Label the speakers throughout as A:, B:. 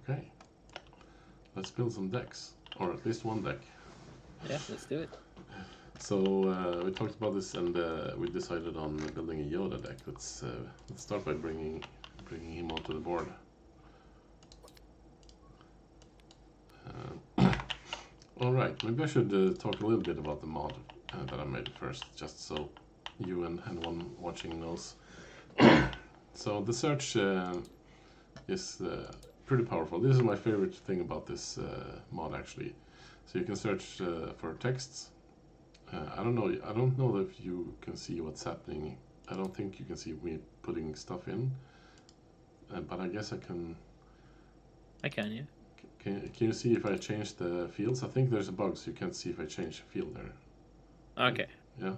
A: Okay. Let's build some decks, or at least one deck.
B: Yeah, let's do it.
A: So we talked about this, and we decided on building a Yoda deck. Let's start by bringing him onto the board. All right, maybe I should talk a little bit about the mod that I made first, just so you and anyone watching knows. So the search is pretty powerful. This is my favorite thing about this mod, actually. So you can search for texts. I don't know if you can see what's happening. I don't think you can see me putting stuff in, but I guess I can.
B: I can, yeah.
A: Can you see if I change the fields? I think there's a bug, so you can't see if I change the field there.
B: Okay.
A: Yeah.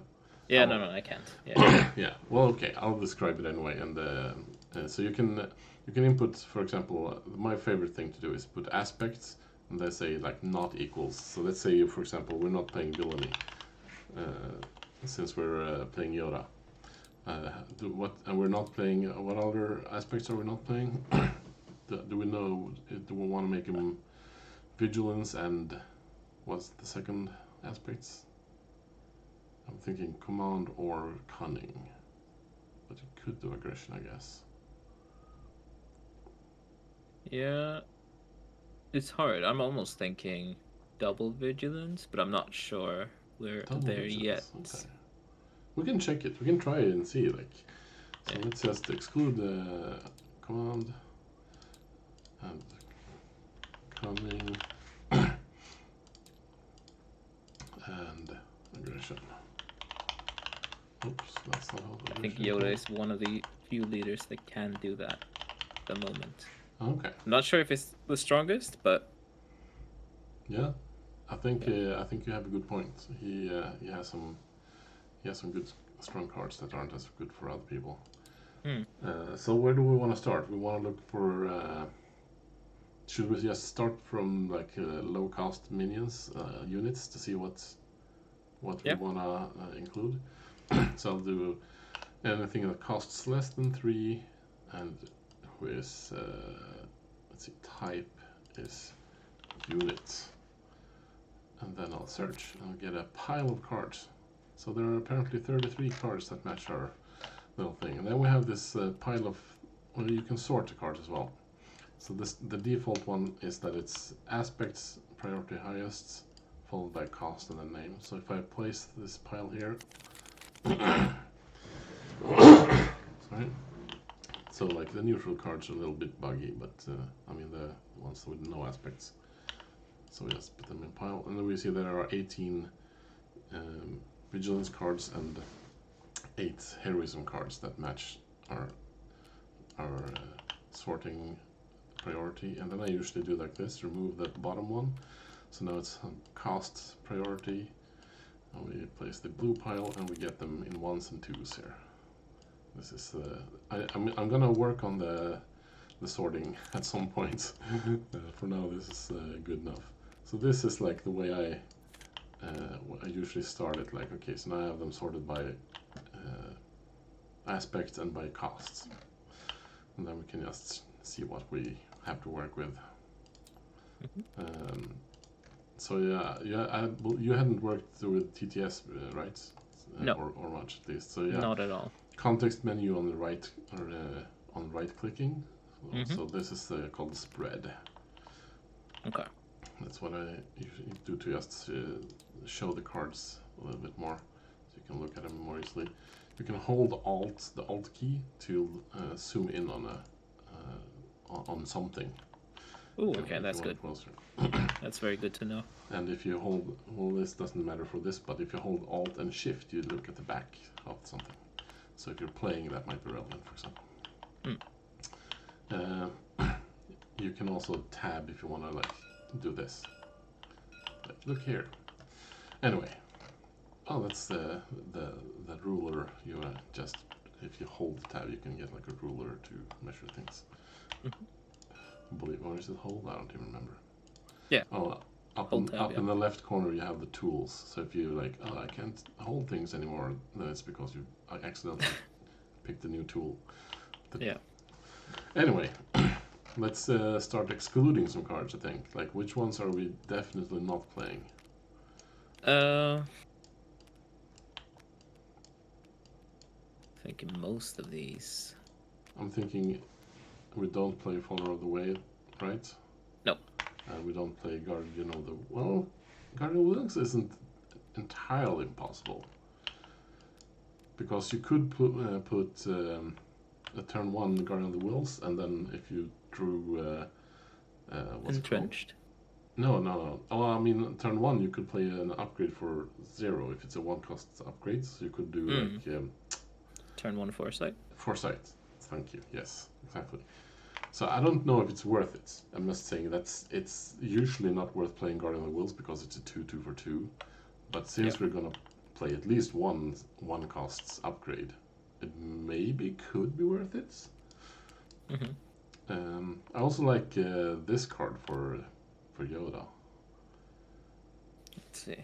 B: Yeah, no, I can't. Yeah.
A: Yeah. Well, okay. I'll describe it anyway, and so you can input, for example, my favorite thing to do is put aspects, and they say like not equals. So let's say, for example, we're not playing villainy, since we're playing Yoda. And we're not playing. What other aspects are we not playing? Do we know? Do we want to make them vigilance and what's the second aspects? I'm thinking command or cunning, but you could do aggression, I guess.
B: Yeah. It's hard. I'm almost thinking double vigilance, but I'm not sure we're
A: Double
B: there
A: vigilance,
B: yet.
A: okay. We can check it. We can try it and see. Like, so let's just exclude the command and cunning and aggression. Oops, that's not how
B: I think Yoda is one of the few leaders that can do that at the moment.
A: Okay.
B: I'm not sure if it's the strongest, but
A: yeah, I think you have a good point. He has some good strong cards that aren't as good for other people. So where do we want to start? We want to look for. Should we just start from like low cost minions units to see what we want to include? So I'll do anything that costs less than 3, and who is let's see, type is units, and then I'll search and I'll get a pile of cards. So there are apparently 33 cards that match our little thing, and then we have this pile of. Well, you can sort the cards as well. So the default one is that it's aspects, priority highest, followed by cost and then name. So if I place this pile here, sorry. So like the neutral cards are a little bit buggy, but I mean the ones with no aspects. So we just put them in pile, and then we see there are 18 vigilance cards and 8 heroism cards that match our sorting priority. And then I usually do like this: remove the bottom one. So now it's cost priority, and we place the blue pile, and we get them in 1s and 2s here. This is I'm gonna work on the sorting at some point. For now, this is good enough. So this is like the way I usually start it. Like, okay, so now I have them sorted by aspects and by costs, and then we can just see what we have to work with. So you hadn't worked with TTS, right?
B: No,
A: or much at least. So yeah,
B: not at all.
A: Context menu on the right, or on right clicking. So this is called spread.
B: Okay.
A: That's what I usually do to just show the cards a little bit more, so you can look at them more easily. You can hold the Alt key to zoom in on something.
B: Oh, okay, that's good. That's very good to know.
A: And if you hold, well, this doesn't matter for this, but if you hold Alt and Shift, you look at the back of something. So if you're playing, that might be relevant, for example. You can also tab if you want to like do this. Like, look here. Anyway, oh, that's the ruler. You just, if you hold tab, you can get like a ruler to measure things. I believe, or is it hold? I don't even remember.
B: Yeah.
A: Oh, up in the left corner you have the tools. So if you like, oh, I can't hold things anymore, then it's because you accidentally picked a new tool.
B: Yeah.
A: Anyway, let's start excluding some cards. I think. Like, which ones are we definitely not playing?
B: Thinking most of these.
A: I'm thinking we don't play Follower of the Way, right?
B: No.
A: And we don't play Guardian of the... Well, Guardian of the Wings isn't entirely impossible. Because you could put a turn 1 Guardian of the Wills, and then if you drew... what's
B: Entrenched?
A: it called? No. Oh, I mean, turn 1 you could play an upgrade for 0 if it's a 1-cost upgrade. So you could do like...
B: turn 1 Foresight?
A: Foresight. Thank you. Yes, exactly. So I don't know if it's worth it. I'm just saying it's usually not worth playing Guardian of the Wills because it's a 2/2 for 2. But since we're gonna play at least one costs upgrade, it maybe could be worth it. I also like this card for Yoda.
B: Let's see.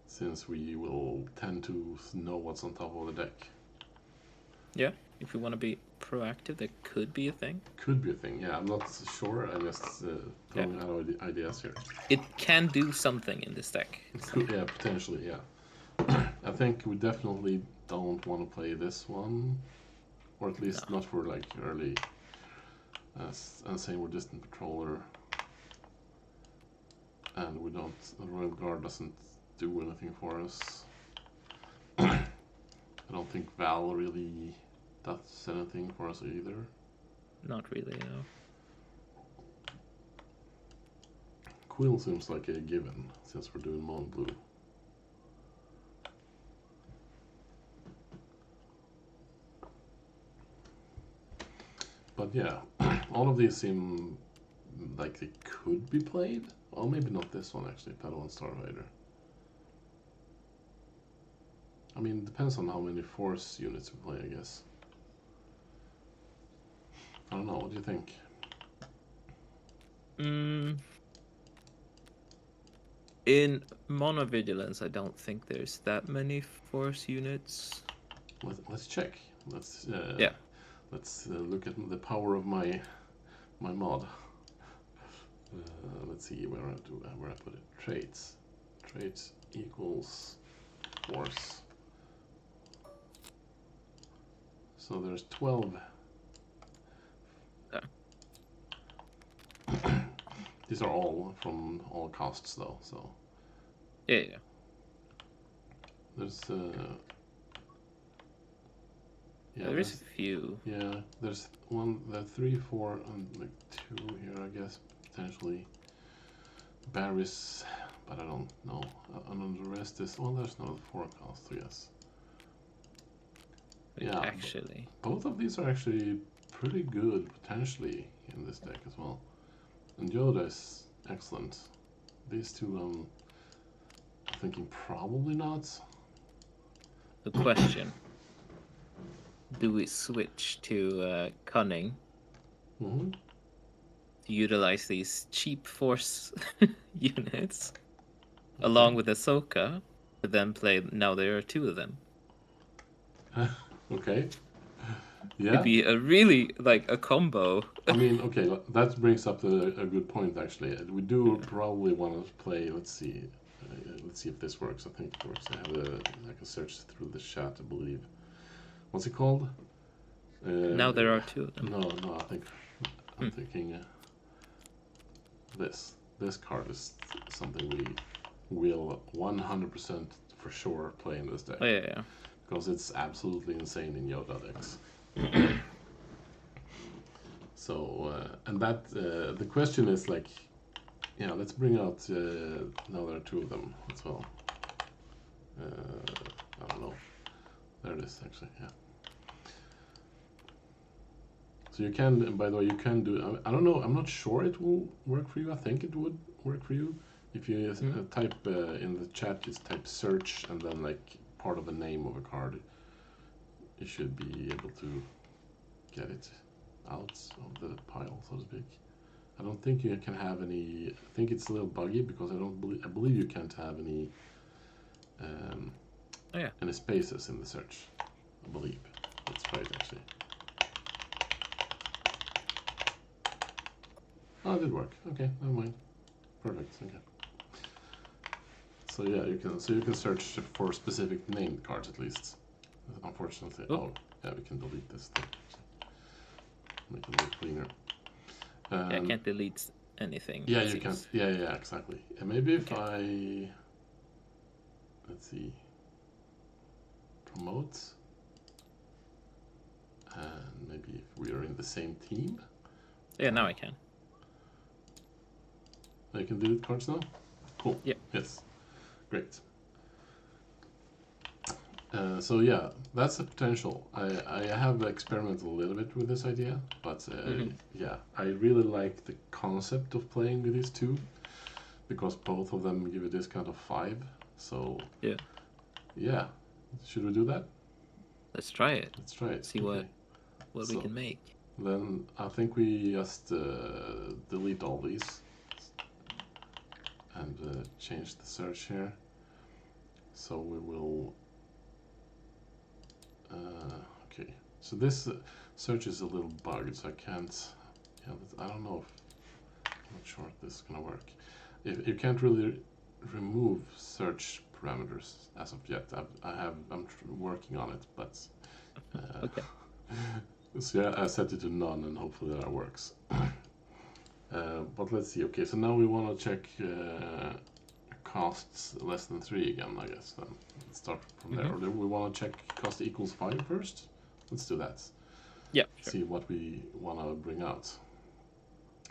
A: Since we will tend to know what's on top of the deck.
B: Yeah, if we want to be proactive, that could be a thing.
A: Could be a thing, yeah. I'm not sure. I'm just throwing out ideas here.
B: It can do something in this deck.
A: Could, yeah, potentially, yeah. I think we definitely don't want to play this one. Or at least not for like early. And same with Distant Patroller. And we don't... The Royal Guard doesn't do anything for us. I don't think Val really does anything for us either.
B: Not really, no.
A: Quill seems like a given, since we're doing mono blue. But yeah, all of these seem like they could be played. Well, maybe not this one actually, Padawan Starfighter. I mean, it depends on how many force units we play, I guess. I don't know, what do you think?
B: In Mono Vigilance, I don't think there's that many force units.
A: Let's check. Let's Let's look at the power of my mod. Let's see where I put it. Traits. Traits equals force. So there's 12. These are all from all costs though, so.
B: Yeah.
A: There's
B: there is a few.
A: Yeah, there's 3, 4, and like 2 here, I guess, potentially. Barris, but I don't know. And then the rest is, well, there's no 4 cost, yes. Yeah,
B: actually.
A: Both of these are actually pretty good, potentially, in this deck as well. And Yoda is excellent. These two, I'm thinking probably not.
B: The question. Do we switch to Cunning to utilize these cheap force units along with Ahsoka to then play? Now there are 2 of them.
A: Okay. Yeah.
B: It'd be a really like a combo.
A: I mean, okay, that brings up a good point actually. We do probably want to play. Let's see if this works. I think it works. I have I can search through the chat, I believe. What's it called?
B: Now there are 2 of them.
A: No, I think I'm thinking this card is something we will 100% for sure play in this deck.
B: Oh yeah.
A: Because it's absolutely insane in Yoda decks. So and that the question is like, yeah, let's bring out now there are 2 of them as well. I don't know. There it is actually. Yeah. So you can, by the way, you can do. I don't know. I'm not sure it will work for you. I think it would work for you if you type in the chat. Just type search and then like part of the name of a card. You should be able to get it out of the pile, so to speak. I don't think you can have any. I think it's a little buggy because I believe you can't have any. Any spaces in the search. I believe. Let's try it actually. Oh, it did work. Okay, never mind. Perfect. Okay. So yeah, you can search for specific named cards at least. Unfortunately, yeah, we can delete this thing. Make it a little cleaner.
B: Yeah, I can't delete anything.
A: Yeah, you can. Yeah, exactly. And maybe if I let's see, promote, and maybe if we are in the same team.
B: Yeah, now I can.
A: I can delete cards now. Cool.
B: Yeah.
A: Yes. Great. So yeah, that's the potential. I have experimented a little bit with this idea, but yeah, I really like the concept of playing with these two, because both of them give a discount of 5. So yeah, should we do that?
B: Let's try it.
A: Let's try it.
B: See what we can make.
A: Then I think we just delete all these and change the search here. So we will. Okay, so this search is a little bugged, so I can't. Yeah, I don't know if. I'm not sure if this is gonna work. You can't really remove search parameters as of yet. I'm working on it, but.
B: Okay.
A: So yeah, I set it to none, and hopefully that works. But let's see. Okay, so now we want to check costs less than 3 again, I guess. Then let's start from there. Or do we want to check cost equals 5 first? Let's do that.
B: Yeah. Sure.
A: See what we want to bring out.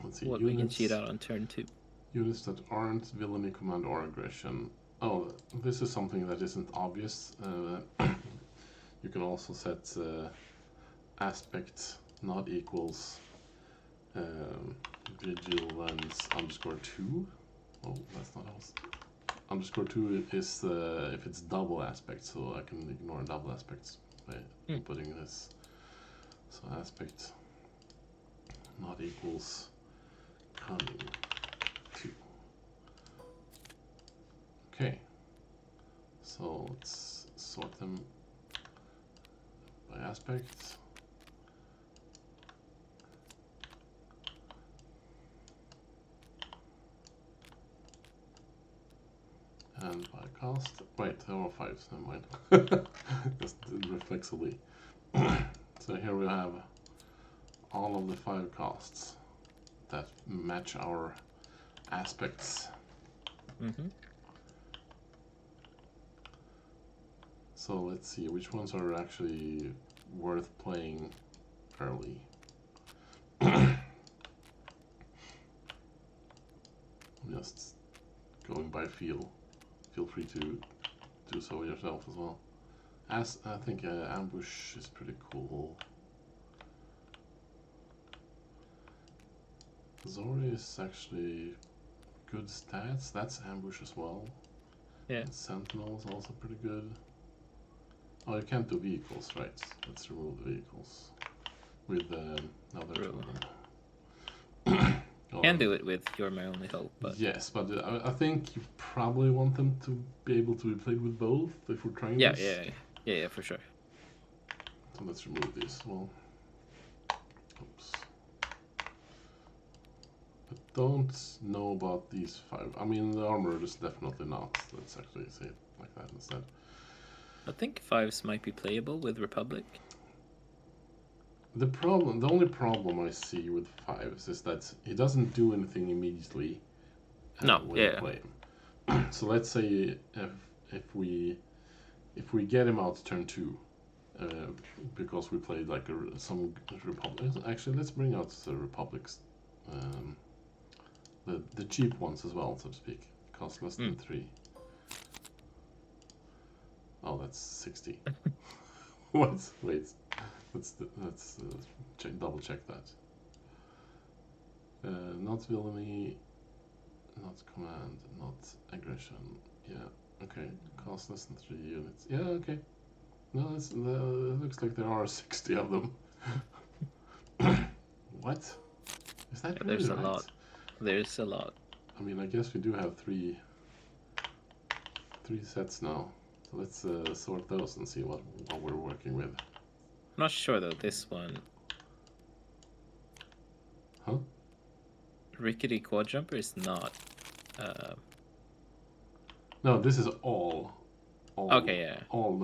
A: Let's see.
B: What units, we can cheat out on turn 2.
A: Units that aren't villainy, command, or aggression. Oh, this is something that isn't obvious. You can also set aspect not equals vigilance _2. Oh, that's not us. _2 is if it's double aspect, so I can ignore double aspects by putting this. So aspect not equals cunning 2. Okay. So let's sort them by aspect. And by cost. Wait, there are 5s, never mind. Just reflexively. So here we have all of the 5 costs that match our aspects. So let's see which ones are actually worth playing early. Just going by feel. Feel free to do so yourself as well. As I think ambush is pretty cool. Zori is actually good stats. That's ambush as well.
B: Yeah.
A: And Sentinel is also pretty good. Oh, you can't do vehicles, right? Let's remove the vehicles with another token.
B: You can do it with You're My Only Hope, but
A: yes, but I think you probably want them to be able to be played with both if we're trying this.
B: Yeah, for sure.
A: So let's remove these. Well, oops. I don't know about these 5. I mean, the armor is definitely not. Let's actually say it like that instead.
B: I think 5s might be playable with Republic.
A: The only problem I see with 5s is that he doesn't do anything immediately when you play him. So let's say if we get him out turn 2, because we played like some Republic. Actually, let's bring out the Republics, the cheap ones as well, so to speak. Cost less than 3. Oh, that's 60. What? Wait. Let's double check that. Not villainy, not command, not aggression. Yeah, okay. Cost less than 3 units. Yeah, okay. No, it looks like there are 60 of them. What? Is that really
B: there's
A: right?
B: a lot. There's a lot.
A: I mean, I guess we do have three sets now. So let's sort those and see what we're working with.
B: I'm not sure though, this one.
A: Huh?
B: Rickety Quad Jumper is not.
A: No, this is all.
B: Okay, yeah.
A: All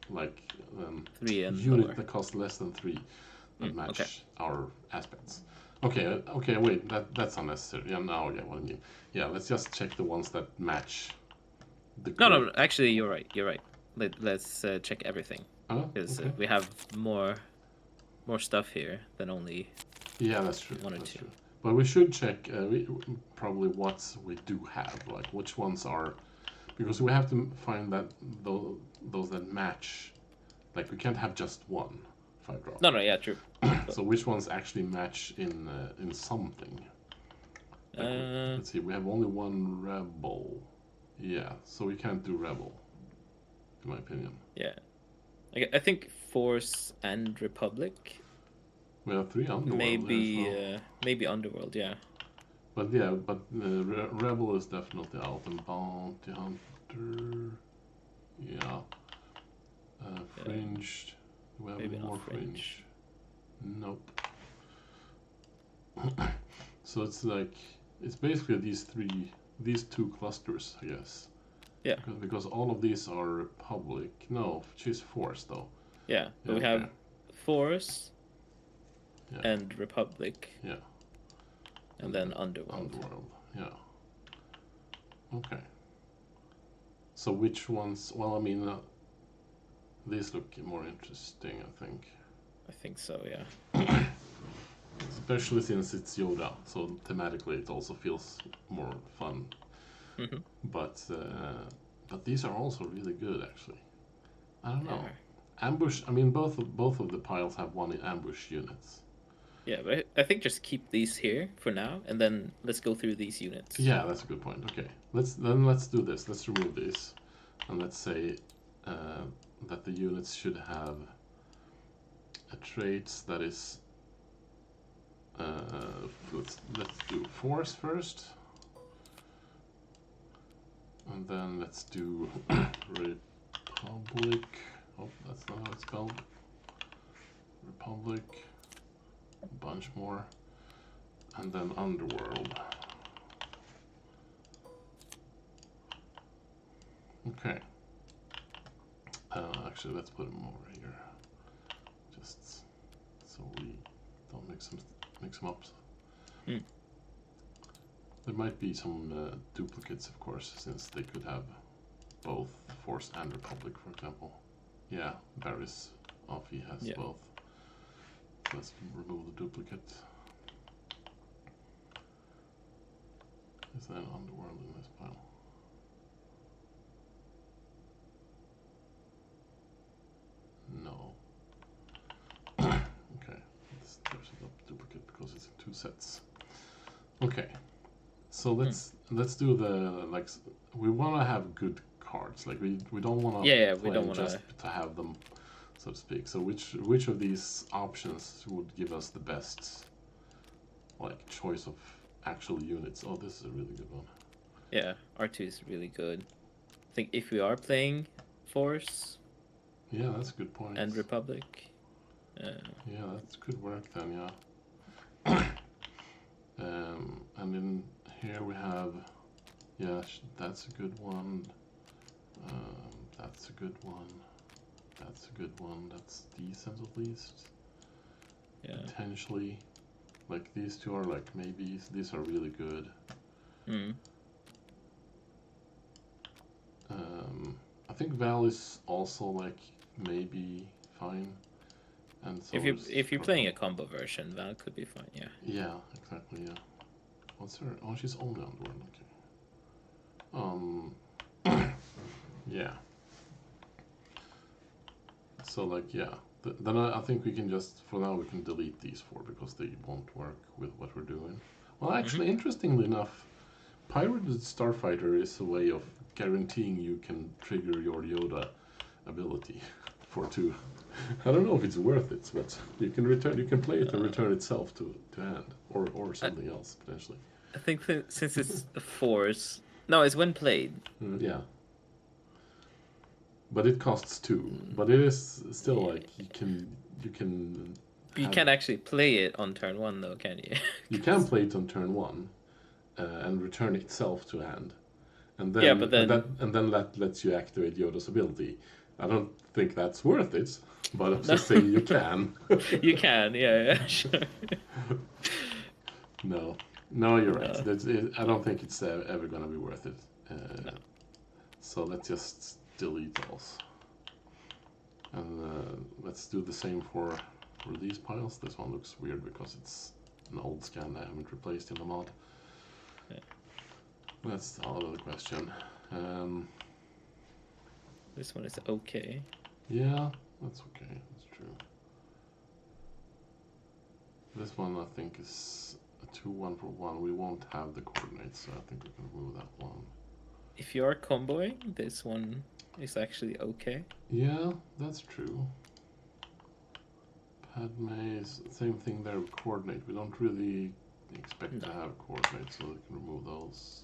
A: like
B: 3 and
A: unit
B: lower.
A: that cost less than 3 that match
B: okay.
A: our aspects. Okay, wait, that's unnecessary. Yeah, now I get what I mean. Yeah, let's just check the ones that match the
B: No, actually, you're right. Let's check everything. Because
A: okay.
B: we have more stuff here than only
A: Yeah, that's true.
B: 1 or 2.
A: True. But we should check probably what we do have, like which ones are, because we have to find that those that match. Like we can't have just one 5-drop.
B: No, yeah, true.
A: So which ones actually match in something? Like, let's see, we have only one rebel. Yeah, so we can't do rebel, in my opinion.
B: Yeah, I think Force and Republic.
A: We have 3 underworld.
B: Maybe underworld, yeah.
A: But rebel is definitely out, and bounty hunter. Yeah. Fringed. We have maybe more fringe. Nope. So it's like it's basically these 2 clusters, I guess.
B: Yeah.
A: Because all of these are Republic. No, she's Force though.
B: Yeah, but we have Force and Republic.
A: Yeah.
B: And then Underworld.
A: Yeah. Okay. So which ones? Well, I mean, these look more interesting, I think.
B: I think so, yeah.
A: Especially since it's Yoda, so thematically it also feels more fun.
B: Mm-hmm.
A: But these are also really good, actually. I don't know. Ambush. I mean, both of the piles have 1 ambush units.
B: Yeah, but I think just keep these here for now, and then let's go through these units.
A: Yeah, that's a good point. Okay, let's do this. Let's remove these, and let's say that the units should have a traits that is. Let's do Force first, and then let's do Republic. Oh, that's not how it's spelled. Republic. A bunch more, and then Underworld. Okay. Actually, let's put them over here, just so we don't mix them up. There might be some duplicates, of course, since they could have both Force and Republic, for example. Yeah, Varys Offie has both. Let's remove the duplicate. Is there an underworld in this pile? No. Okay, let's there's a duplicate because it's in 2 sets. Okay, so let's do the we want to have good cards. Like we don't want to play just to have them, so to speak. So which of these options would give us the best choice of actual units? Oh, this is a really good one.
B: Yeah, R2 is really good. I think if we are playing Force.
A: Yeah, that's a good point.
B: And Republic.
A: Yeah, that's good work then. Yeah. And in here we have. Yeah, that's a good one. That's a good one. That's a good one. That's decent at least. Yeah. Potentially. Like these 2 are like maybe these are really good. I think Val is also like maybe fine. And so
B: if you're playing a combo version, Val could be fine, yeah.
A: Yeah, exactly, yeah. What's her? Oh, she's only on board, okay. Yeah. So like, yeah. Then I think we can just, for now, we can delete these 4 because they won't work with what we're doing. Well, actually, interestingly enough, Pirated Starfighter is a way of guaranteeing you can trigger your Yoda ability for 2. I don't know if it's worth it, but you can play it and return itself to hand, or something else potentially.
B: I think since it's a Force, no, it's when played.
A: Yeah. But it costs 2. But it is still like you can
B: You can't actually play it on turn 1, though, can you?
A: You can play it on turn 1 and return itself to hand, and then
B: Yeah, but then
A: that lets you activate Yoda's ability. I don't think that's worth it, but I'm
B: no.
A: just saying you can.
B: You can, yeah, sure.
A: No, you're right. I don't think it's ever gonna be worth it.
B: No.
A: So let's just delete those, and let's do the same for these piles. This one looks weird because it's an old scan I haven't replaced in the mod.
B: Yeah.
A: That's out of the question.
B: This one is okay.
A: Yeah, that's okay. That's true. This one I think is a 2-1 for 1. We won't have the coordinates, so I think we can remove that one.
B: If you are comboing, this one is actually okay.
A: Yeah, that's true. Padme is same thing there with coordinate. We don't really expect to have coordinates, so we can remove those.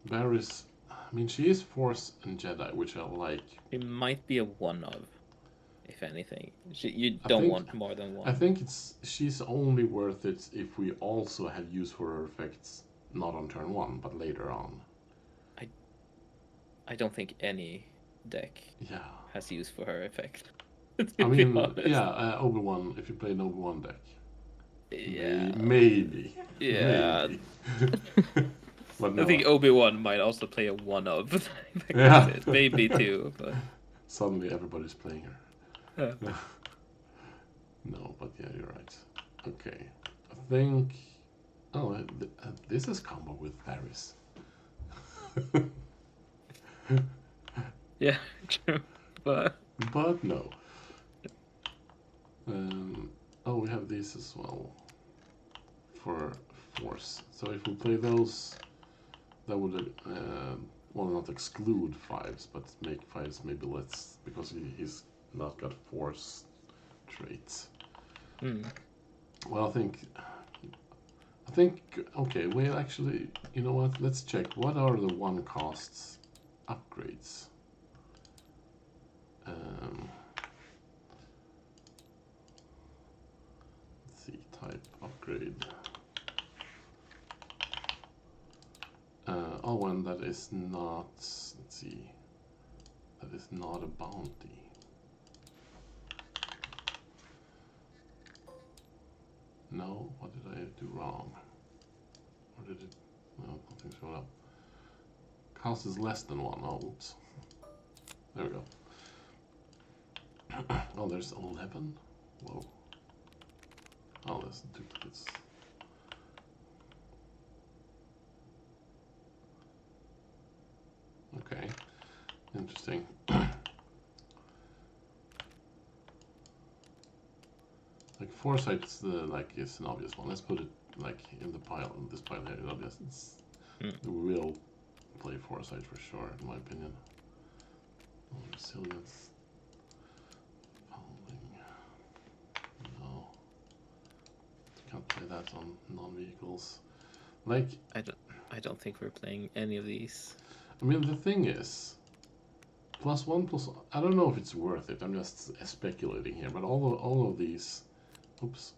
A: Barry's, I mean, she is Force and Jedi, which I like.
B: It might be a one of, if anything. You don't want more than one.
A: I think she's only worth it if we also have use for her effects, not on turn 1, but later on.
B: I don't think any deck has use for her effect.
A: I mean, Obi-Wan, if you play an Obi-Wan deck.
B: Yeah.
A: Maybe.
B: Yeah.
A: Maybe. But no.
B: I think Obi-Wan might also play a one of. Maybe two. But...
A: Suddenly everybody's playing her.
B: Yeah.
A: No, but yeah, you're right. Okay. I think... Oh, this is combo with Paris.
B: Yeah, true. But
A: no. We have these as well. For Force. So if we play those, that would, not exclude 5s, but make 5s maybe less, because he's not got Force traits. Well, I think, okay, well, actually, you know what, let's check. What are the 1 costs upgrades? Let's see, type upgrade. And that is not, let's see, that is not a bounty. No, what did I do wrong? Or did it, no, nothing showed up. Cost is less than 1, oh, oops. There we go. Oh, there's 11? Whoa. Oh, there's duplicates. Okay, interesting. Like Foresight's is an obvious one. Let's put it in the pile, in this pile here. We will play Foresight for sure, in my opinion. Oh, resilience. Founding. No. Can't play that on non-vehicles. I
B: don't think we're playing any of these.
A: I mean, the thing is, +1 I don't know if it's worth it. I'm just speculating here, but all of these, oops,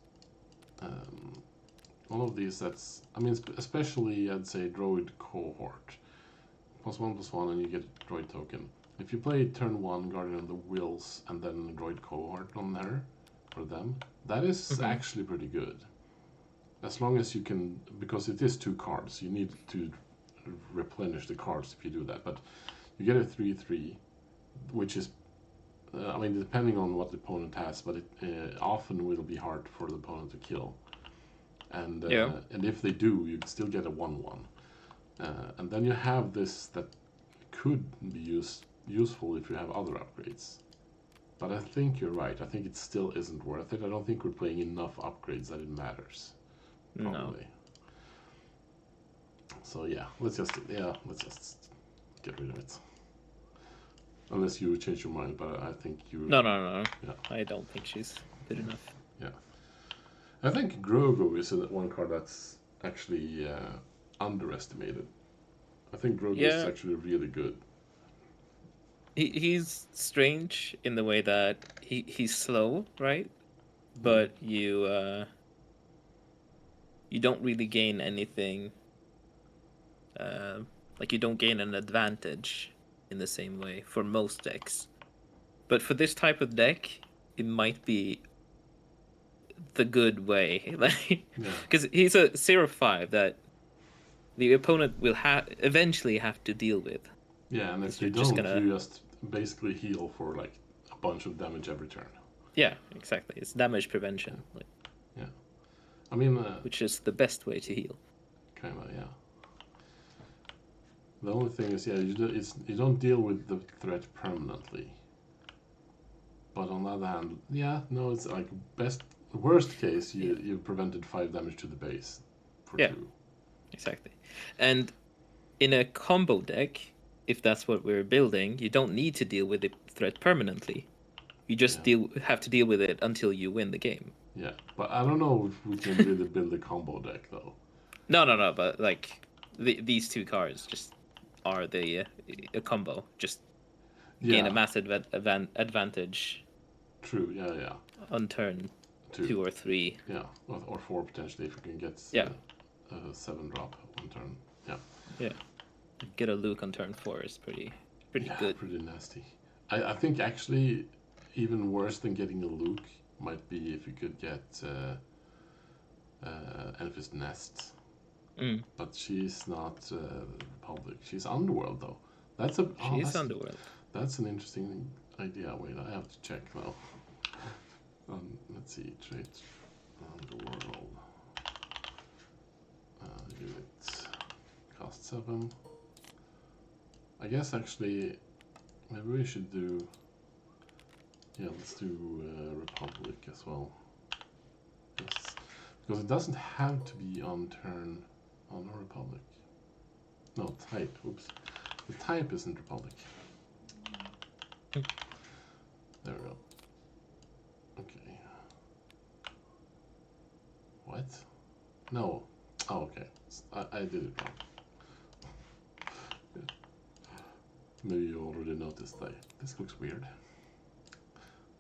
A: all of these. I mean, especially I'd say Droid cohort, +1/+1, and you get a Droid token. If you play turn 1 Guardian of the Wills and then Droid cohort on there for them, that is actually pretty good. As long as you can, because it is 2 cards, you need to replenish the cards if you do that. But you get a 3/3, which is, I mean, depending on what the opponent has, but it often will be hard for the opponent to kill. And if they do, you still get a 1/1. And then you have this that could be useful if you have other upgrades. But I think you're right. I think it still isn't worth it. I don't think we're playing enough upgrades that it matters. Probably. No. So yeah, let's just get rid of it. Unless you change your mind, but I think you...
B: No. Yeah. I don't think she's good enough.
A: Yeah. I think Grogu is one card that's actually underestimated. I think Grogu is actually really good.
B: he's strange in the way that he's slow, right? But you don't really gain anything. Like you don't gain an advantage in the same way for most decks. But for this type of deck, it might be the good way, like because he's a 0/5 that the opponent will eventually have to deal with.
A: Yeah, and if
B: You're
A: you
B: just
A: don't,
B: gonna
A: you just basically heal for like a bunch of damage every turn.
B: yeah, exactly. It's damage prevention, like,
A: Yeah, I mean,
B: which is the best way to heal.
A: kind of, yeah. The only thing is, yeah, you don't deal with the threat permanently. But on the other hand, yeah, no, it's like worst case, you prevented 5 damage to the base for 2.
B: Exactly. And in a combo deck, if that's what we're building, you don't need to deal with the threat permanently. You just have to deal with it until you win the game.
A: Yeah, but I don't know if we can really build a combo deck though.
B: No. But like these two cards just are a combo. Just gain a massive advantage.
A: True. Yeah.
B: On turn 2 or 3.
A: Yeah, or 4 potentially if you can get a 7-drop on turn. Yeah.
B: Yeah. Get a Luke on turn 4 is pretty good.
A: Pretty nasty. I think actually even worse than getting a Luke might be if you could get Enfys Nest. But she's not Republic. She's Underworld though. She's
B: Underworld.
A: That's an interesting idea. Wait, I have to check though. Let's see, trait Underworld. Unit cost 7. I guess actually maybe we should do. Yeah, let's do Republic as well. Yes, because it doesn't have to be on turn on a Republic. No, type. Oops. The type isn't Republic. There we go. Okay. What? No. Oh, okay. I did it wrong. Maybe you already noticed that. This looks weird.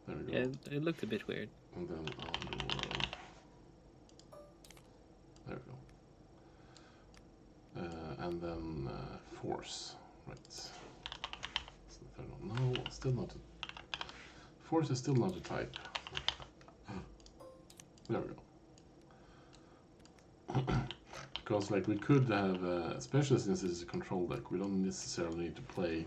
A: There we go.
B: Yeah, it looked a bit weird.
A: And then Underworld. There we go. And then Force. Right. That's the third one. No, still not. Force is still not a type. There we go. Because like we could have, especially since this is a control deck, we don't necessarily need to play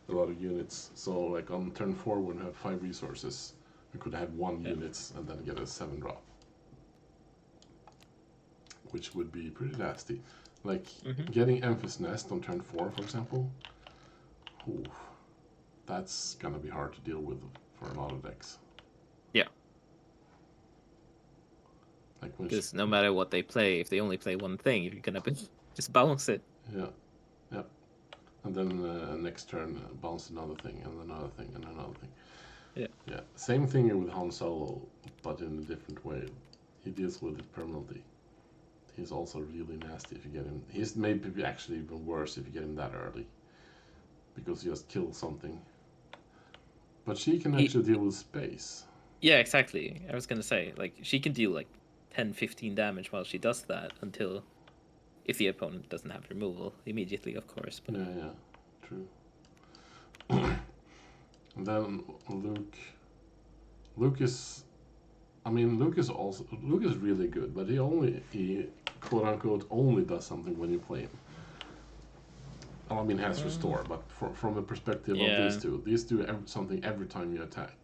A: a lot of units. So like on turn 4 when we have 5 resources, we could have 1 units and then get a 7-drop. Which would be pretty nasty. Like getting Enfys Nest on turn 4, for example. Ooh, that's gonna be hard to deal with for a lot of decks.
B: Yeah.
A: Like
B: because no matter what they play, if they only play one thing, you're gonna just bounce it.
A: Yeah. And then next turn bounce another thing and another thing and another thing. Yeah. Same thing with Han Solo, but in a different way. He deals with it permanently. He's also really nasty if you get him. He's maybe actually even worse if you get him that early, because he just kills something. But she can actually deal with space.
B: Yeah, exactly. I was gonna say, like, she can deal like 10-15 damage while she does that until, if the opponent doesn't have removal immediately, of course. But...
A: Yeah, true. And then Luke is really good, but he quote unquote only does something when you play him. I mean, has restore, but from the perspective of these do something every time you attack.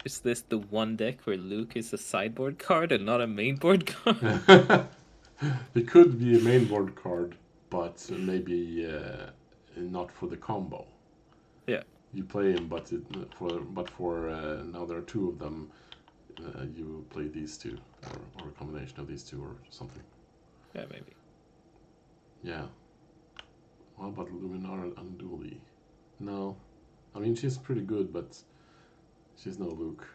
B: Is this the one deck where Luke is a sideboard card and not a mainboard card?
A: It could be a mainboard card, but maybe not for the combo.
B: Yeah.
A: You play him, but for now there are 2 of them. You play these 2, or a combination of these 2, or something.
B: Yeah, maybe.
A: Yeah. What about Luminara Unduli? No. I mean, she's pretty good, but she's no Luke.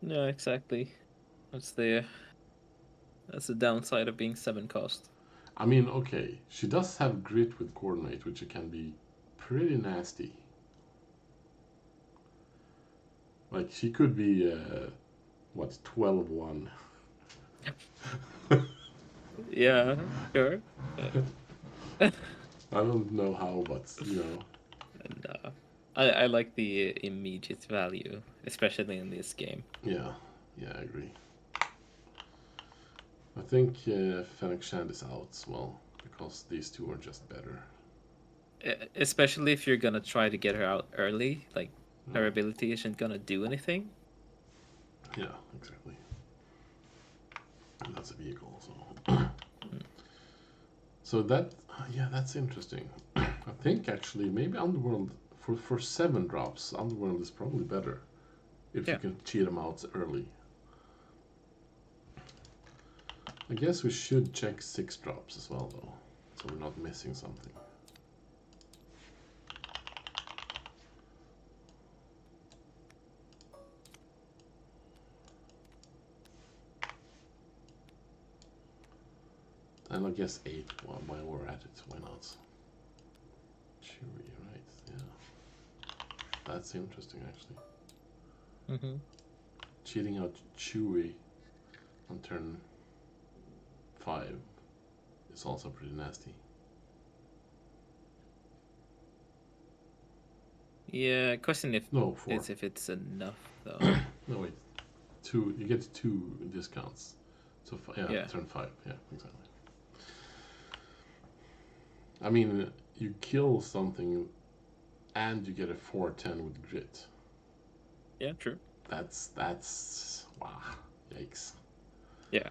B: No, exactly. That's the downside of being 7 cost.
A: I mean, okay, she does have grit with coordinate, which can be pretty nasty. Like she could be 12-1.
B: Yeah, sure.
A: I don't know how, but
B: And, I like the immediate value, especially in this game.
A: Yeah, I agree. I think Fennec Shand is out as well, because these two are just better.
B: Especially if you're gonna try to get her out early, like her ability isn't gonna do anything.
A: Yeah, exactly. And that's a vehicle, so. So that's interesting. I think actually maybe Underworld for 7 drops, Underworld is probably better if you can cheat them out early. I guess we should check 6 drops as well, though, so we're not missing something. And I guess 8 while we're at it, why not? Chewy, right? Yeah. That's interesting, actually. Cheating out Chewy on turn 5 is also pretty nasty.
B: Yeah, question if
A: 4.
B: is if it's enough though.
A: No wait, 2. You get 2 discounts. So turn 5. Yeah, exactly. I mean, you kill something, and you get a 4/10 with grit.
B: Yeah, true.
A: That's wow, yikes.
B: Yeah.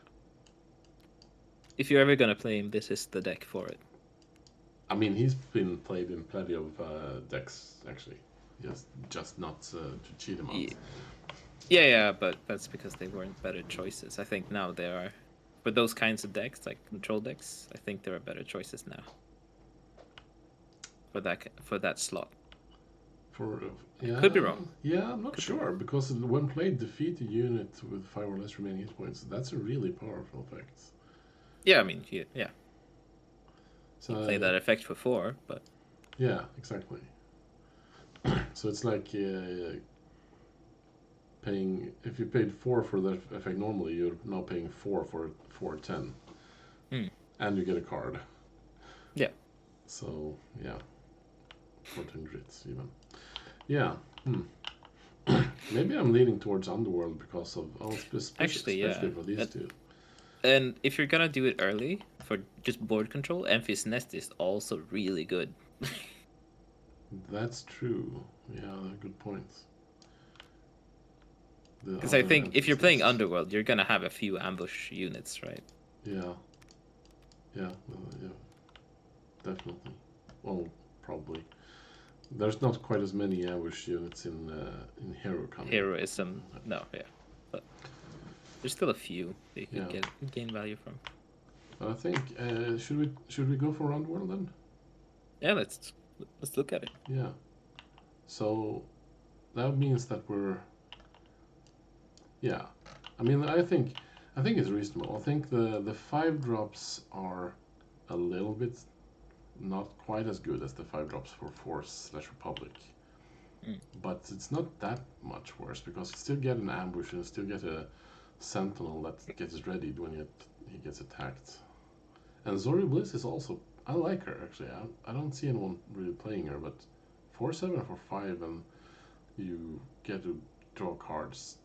B: If you're ever gonna play him, this is the deck for it.
A: I mean, he's been played in plenty of decks actually. Just not to cheat him out.
B: Yeah, but that's because they weren't better choices. I think now there are, for those kinds of decks, like control decks, I think there are better choices now. For that slot. Could be wrong.
A: Yeah, I'm not sure, because when played defeat a unit with 5 or less remaining hit points, that's a really powerful effect.
B: Yeah, I mean, yeah. So you play that effect for 4, but
A: yeah, exactly. So it's like paying, if you paid 4 for that effect normally, you're now paying 4 for 4/10, and you get a card.
B: Yeah.
A: So yeah, 14 grits even. Yeah. Maybe I'm leaning towards Underworld because of especially for these two.
B: And if you're gonna do it early for just board control, Emphys Nest is also really good.
A: That's true. Yeah, good points.
B: Because I think if you're playing Underworld, you're gonna have a few ambush units, right?
A: Yeah. Yeah. Definitely. Well, probably. There's not quite as many ambush units in Hero Cunning.
B: Heroism, no, yeah, but there's still a few that you could gain value from.
A: But I think should we go for Underworld then?
B: Yeah, let's look at it.
A: Yeah. So that means that we're. Yeah, I mean, I think it's reasonable. I think the 5 drops are a little bit not quite as good as the 5 drops for Force/Republic, but it's not that much worse, because you still get an ambush and still get a sentinel that gets readied when he gets attacked. And Zori Bliss is also, I like her actually. I don't see anyone really playing her, but 4/7 for 5, and you get to draw cards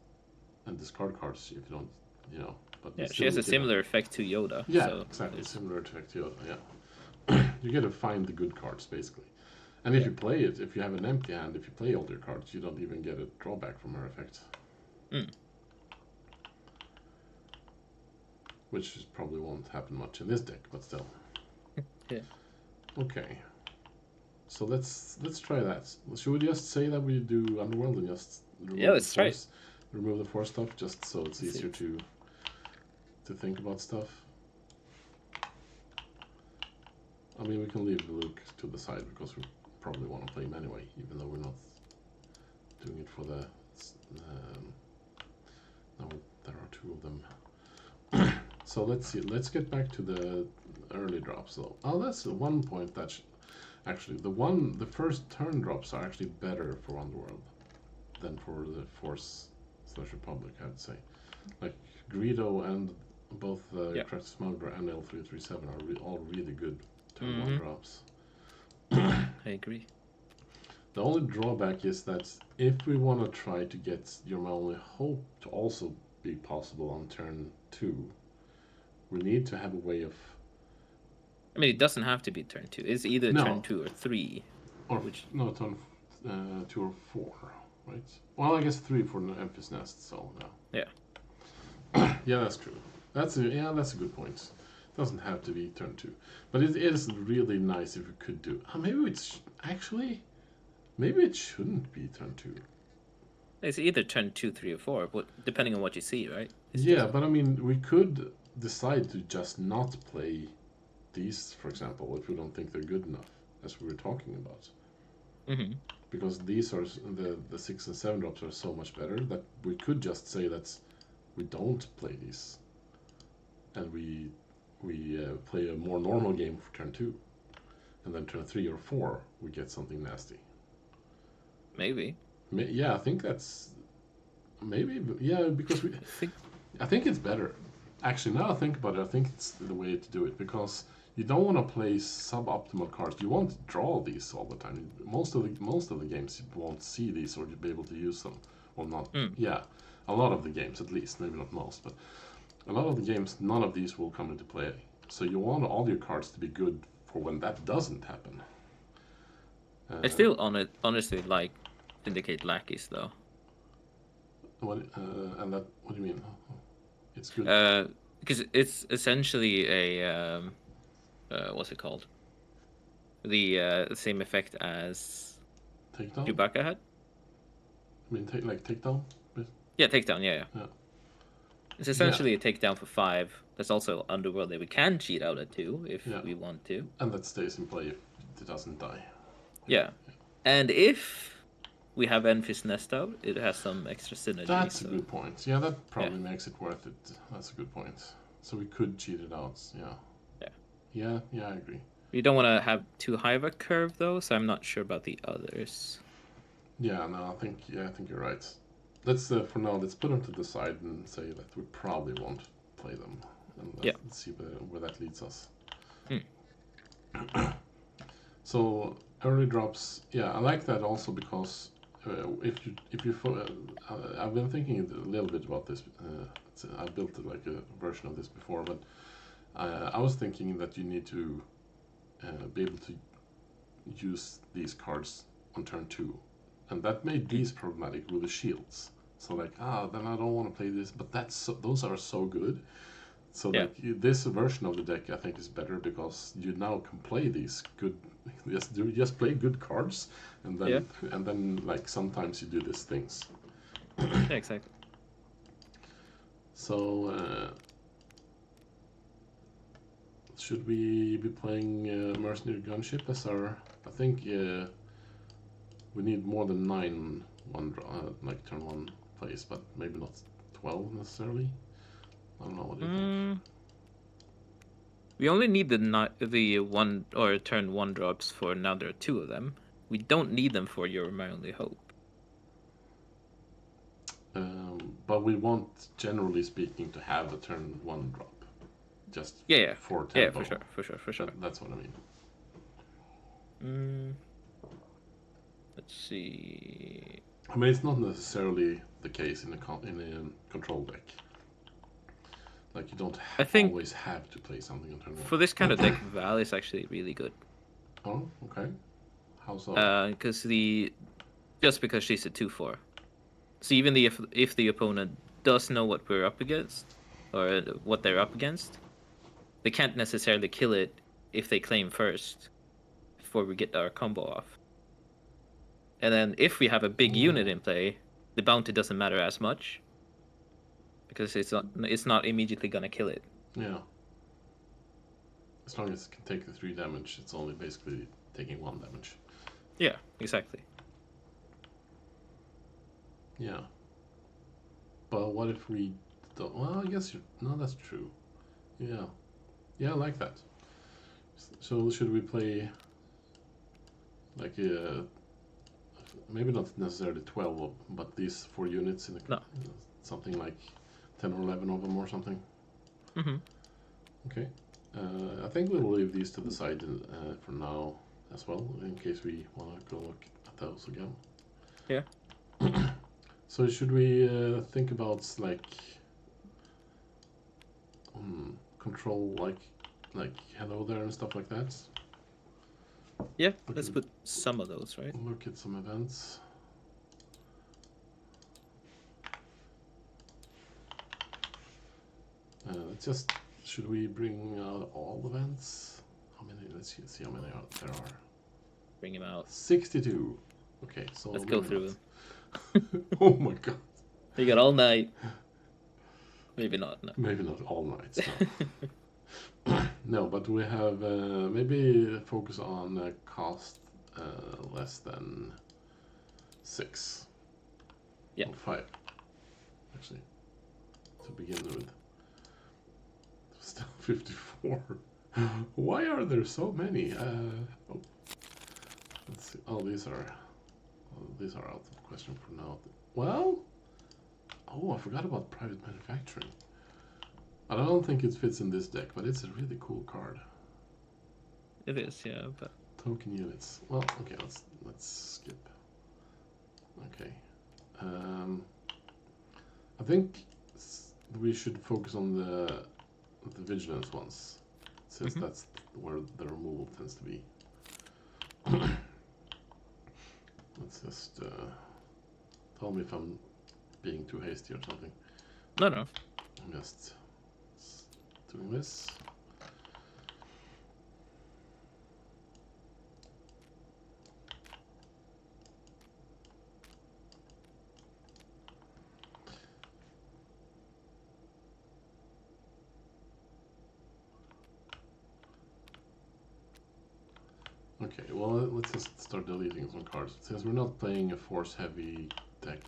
A: and discard cards if you don't, But
B: yeah, she has a similar effect to Yoda.
A: Yeah, so exactly, similar effect to Yoda. Yeah, you get to find the good cards basically, and if you play it, if you have an empty hand, if you play all your cards, you don't even get a drawback from her effect. Which probably won't happen much in this deck, but still.
B: Yeah.
A: Okay. So let's try that. Should we just say that we do Underworld and just
B: let's try it.
A: Remove the Force stuff, just so it's easier to think about stuff. I mean, we can leave Luke to the side because we probably want to play him anyway, even though we're not doing it for the. No, there are 2 of them. So let's see. Let's get back to the early drops, though. Oh, that's one point that actually the first turn drops are actually better for Underworld. than for the Force/Republic, I'd say. Like Greedo and both Craft Smuggler and L337 are all really good turn 1 drops.
B: I agree.
A: The only drawback is that if we want to try to get Your My Only Hope to also be possible on turn 2, we need to have a way of...
B: I mean, it doesn't have to be turn 2. It's either turn 2 or 3.
A: Or no, turn 2 or 4, right? Well, I guess 3 for an Empress Nest, so
B: yeah.
A: Yeah, that's true. That's a good point. It doesn't have to be turn 2, but it is really nice if we could do. Maybe it's actually, maybe it shouldn't be turn 2.
B: It's either turn 2, 3, or 4, but depending on what you see, right?
A: But I mean, we could decide to just not play these, for example, if we don't think they're good enough, as we were talking about.
B: Mm-hmm.
A: Because these are the 6 and 7 drops are so much better that we could just say that we don't play these, and we play a more normal game for turn 2, and then turn 3 or 4 we get something nasty.
B: Maybe.
A: Yeah, I think that's maybe. Yeah, because I think it's better. Actually, now I think about it, I think it's the way to do it, because you don't want to play suboptimal cards. You won't draw these all the time. Most of the games you won't see these or you'll be able to use them. Well, not yeah, a lot of the games at least, maybe not most, but a lot of the games, none of these will come into play. So you want all your cards to be good for when that doesn't happen.
B: I still honestly like Syndicate Lackeys though.
A: And that, what do you mean? It's good.
B: Because it's essentially a what's it called? The same effect as
A: Takedown?
B: Chewbacca had.
A: I mean, takedown?
B: Yeah, takedown. Yeah. It's essentially a takedown for 5. There's also Underworld that we can cheat out at 2 if we want to.
A: And that stays in play if it doesn't die.
B: Yeah. And if we have Enfys Nest out, it has some extra synergy.
A: That's a good point. Yeah, that probably makes it worth it. That's a good point. So we could cheat it out. Yeah, I agree.
B: You don't want to have too high of a curve though, so I'm not sure about the others.
A: Yeah, no, I think you're right. Let's for now, let's put them to the side and say that we probably won't play them, and let's see where that leads us. So early drops, I like that also, because if you I've been thinking a little bit about this. I built like a version of this before, but I was thinking that you need to be able to use these cards on turn 2, and that made these problematic with the shields. So like, then I don't want to play this, but those are so good. So like this version of the deck, I think, is better, because you now can play these good, just play good cards, and then like sometimes you do these things.
B: Yeah, exactly.
A: So should we be playing Mercenary Gunship as our? I think we need more than 9 like turn 1 plays, but maybe not 12 necessarily. I don't know, what do you think?
B: We only need the 1 or turn 1 drops for now. There are 2 of them. We don't need them for You're My Only Hope.
A: But we want, generally speaking, to have a turn 1 drop. Just for tempo.
B: Yeah, for sure.
A: That's what I
B: mean. Let's see.
A: I mean, it's not necessarily the case in a control deck. Like, you don't always have to play something on turn 1.
B: For this kind of deck, Val is actually really good.
A: Oh, okay. How so?
B: Because because she's a 2/4. So even if the opponent does know what we're up against, or what they're up against, they can't necessarily kill it if they claim first before we get our combo off. And then if we have a big unit in play, the bounty doesn't matter as much, because it's not immediately gonna kill it.
A: Yeah. As long as it can take the 3 damage, it's only basically taking 1 damage.
B: Yeah, exactly.
A: Yeah. But what if we don't? Well, I guess no, that's true. Yeah. Yeah, I like that. So should we play like maybe not necessarily 12, but these 4 units in
B: No.
A: something like 10 or 11 of them or something. Okay. I think we'll leave these to the side for now as well, in case we want to go look at those again.
B: Yeah.
A: So should we think about like control like hello there and stuff like that?
B: Yeah, let's put some of those, right?
A: Look at some events. Should we bring out all events? How many? Let's see how many there are.
B: Bring him out.
A: 62. Okay, so
B: let's go through them.
A: Oh my god.
B: You got all night. Maybe not. No.
A: Maybe not all nights. No. No, but we have maybe focus on cost less than 6.
B: Yeah.
A: Or 5. Actually, to begin with. Still 54. Why are there so many? Let's see. Oh, these are out of question for now. Well, oh, I forgot about private manufacturing. I don't think it fits in this deck, but it's a really cool card.
B: It is, yeah. But
A: token units. Well, okay, let's skip. Okay. I think we should focus on the vigilance ones, since that's where the removal tends to be. Let's just tell me if I'm being too hasty or something.
B: No.
A: I'm just doing this. Okay, well, let's just start deleting some cards. Since we're not playing a force-heavy deck,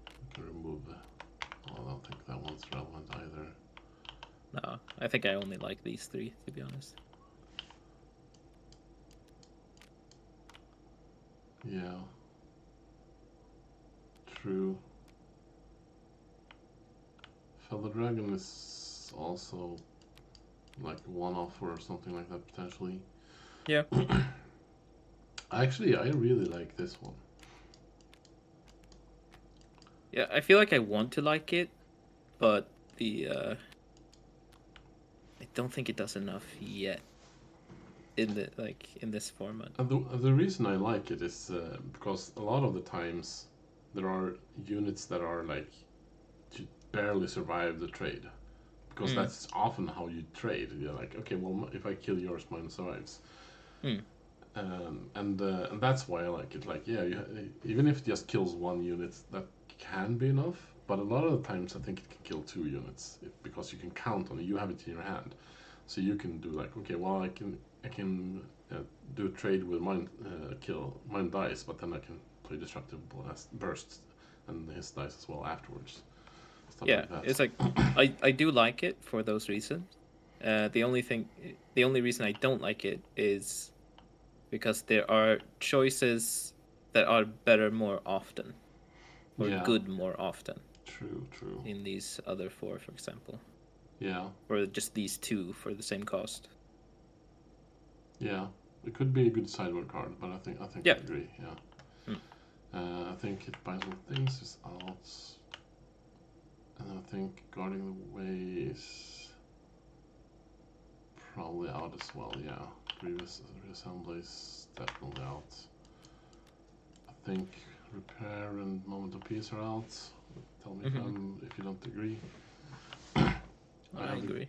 A: we can remove... Well, I don't think that one's relevant either.
B: No, I think I only like these 3, to be honest.
A: Yeah. True. Feather Dragon is also like a one-off or something like that, potentially.
B: Yeah.
A: Actually, I really like this one.
B: Yeah, I feel like I want to like it, but I don't think it does enough yet in this format.
A: And the reason I like it is because a lot of the times there are units that are like to barely survive the trade, because that's often how you trade. You're like, okay, well, if I kill yours, mine survives. And that's why I like it. Like, yeah, even if it just kills 1 unit, that can be enough. But a lot of the times, I think it can kill 2 units because you can count on it. You have it in your hand, so you can do like, okay, well, I can do a trade with mine, kill mine dice, but then I can play Destructive Burst and his dice as well afterwards. Stuff
B: Yeah,
A: like that.
B: it's like I do like it for those reasons. The only reason I don't like it is because there are choices that are better more often, or good more often.
A: True.
B: In these other 4, for example.
A: Yeah.
B: Or just these 2 for the same cost.
A: Yeah, it could be a good sideboard card, but I think I agree. Yeah. I think it binds with things is out, and I think guarding the way is probably out as well. Yeah, previous reassembly is definitely out. I think repair and moment of peace are out. Tell me if you don't agree.
B: I agree.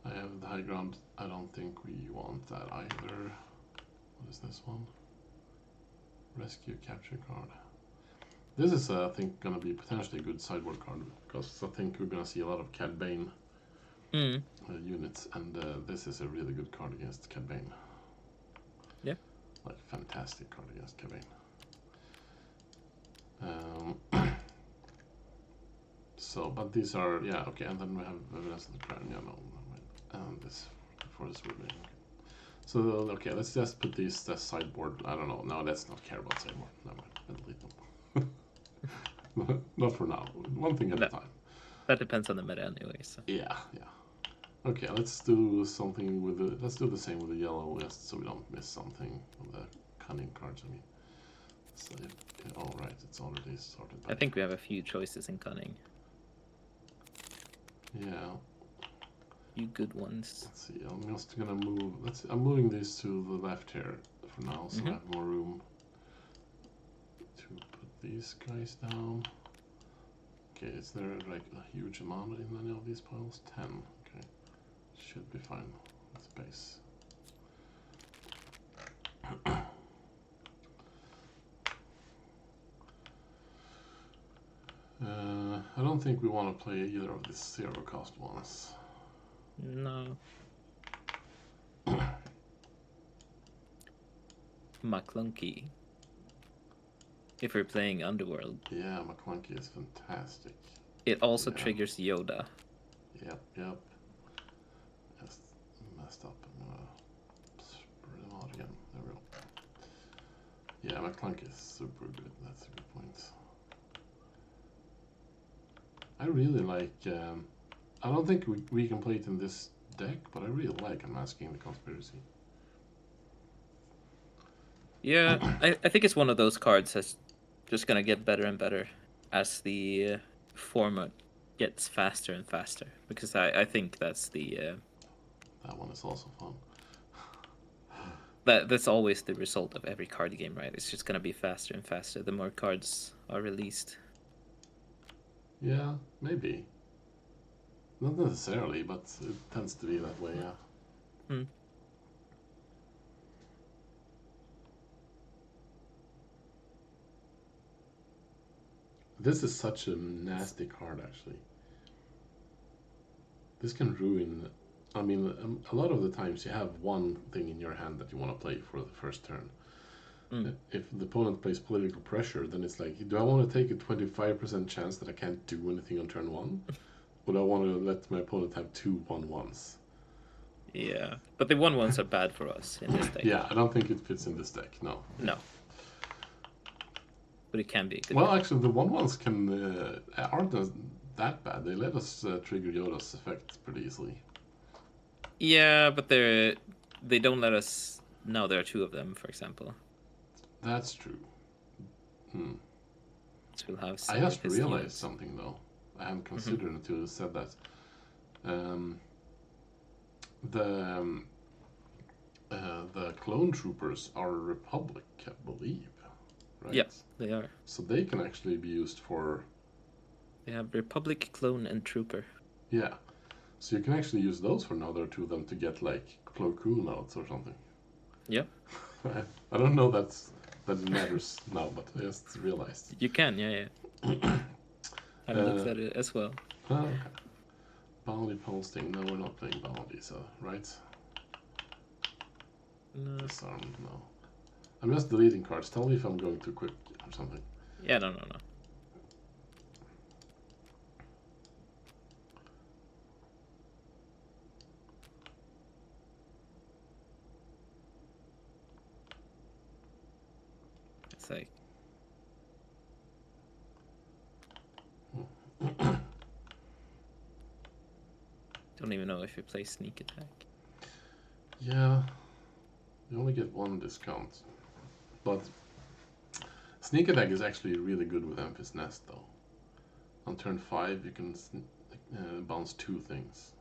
A: I have the high ground. I don't think we want that either. What is this one? Rescue capture card. This is, I think, going to be potentially a good sideboard card, because I think we're going to see a lot of Cad Bane units, and this is a really good card against Cad Bane.
B: Yeah.
A: Like, fantastic card against Cad Bane. So, but these are, yeah, okay, and then we have Evidence of the Crown, yeah, no, and this, for this ruling. Okay. So okay, let's just put these as sideboard. I don't know. No, let's not care about sideboard. Never mind. I'll delete them. Not for now. One thing at a time.
B: That depends on the meta anyway. So.
A: Yeah. Okay, let's do something with the. Let's do the same with the yellow, just so we don't miss something on the cunning cards. I mean, so, oh right, it's already sorted.
B: I think we have a few choices in cunning.
A: Yeah.
B: Few good ones.
A: Let's see. I'm just gonna move. I'm moving these to the left here for now, so I have more room to put these guys down. Okay, is there like a huge amount in any of these piles? 10. Okay, should be fine. Space. I don't think we want to play either of these 0 cost ones.
B: No. McClunky. If we're playing Underworld.
A: Yeah, McClunky is fantastic.
B: It also triggers Yoda.
A: Yep. Just messed up. I'm gonna spread them out again. There we go. Yeah, McClunky is super good. That's a good point. I really like. I don't think we can play it in this deck, but I really like Unmasking the Conspiracy.
B: Yeah, I think it's one of those cards that's just gonna get better and better as the format gets faster and faster. Because I think that's the.
A: That one is also fun.
B: That's always the result of every card game, right? It's just gonna be faster and faster the more cards are released.
A: Yeah, maybe. Not necessarily, but it tends to be that way, yeah. This is such a nasty card, actually. This can ruin... I mean, a lot of the times you have one thing in your hand that you want to play for the first turn. If the opponent plays Political Pressure, then it's like, do I want to take a 25% chance that I can't do anything on turn 1? Or do I want to let my opponent have 2 1/1s?
B: Yeah, but the 1/1s are bad for us in this deck.
A: Yeah, I don't think it fits in this deck, no.
B: No. But it can be a good
A: Well,
B: deck.
A: actually, the 1/1s aren't that bad. They let us trigger Yoda's effect pretty easily.
B: Yeah, but they don't let us... Now there are 2 of them, for example.
A: That's true.
B: So we'll have
A: I just realized something, though. I hadn't considered until you said that. The clone troopers are a republic, I believe, right?
B: Yeah, they are.
A: So they can actually be used for...
B: They have Republic, Clone, and Trooper.
A: Yeah. So you can actually use those for another 2 of them to get, like, Plo Koon outs or something.
B: Yeah.
A: I don't know that it matters now, but I just realized.
B: You can, yeah. I looked at it as well.
A: Okay. Bounty posting. No, we're not playing bounty, so right?
B: No.
A: Disarm, no. I'm just deleting cards. Tell me if I'm going too quick or something.
B: Yeah, no. It's like... Don't even know if you play Sneak Attack.
A: Yeah, you only get 1 discount. But Sneak Attack is actually really good with Memphis Nest, though. On turn 5, you can bounce 2 things.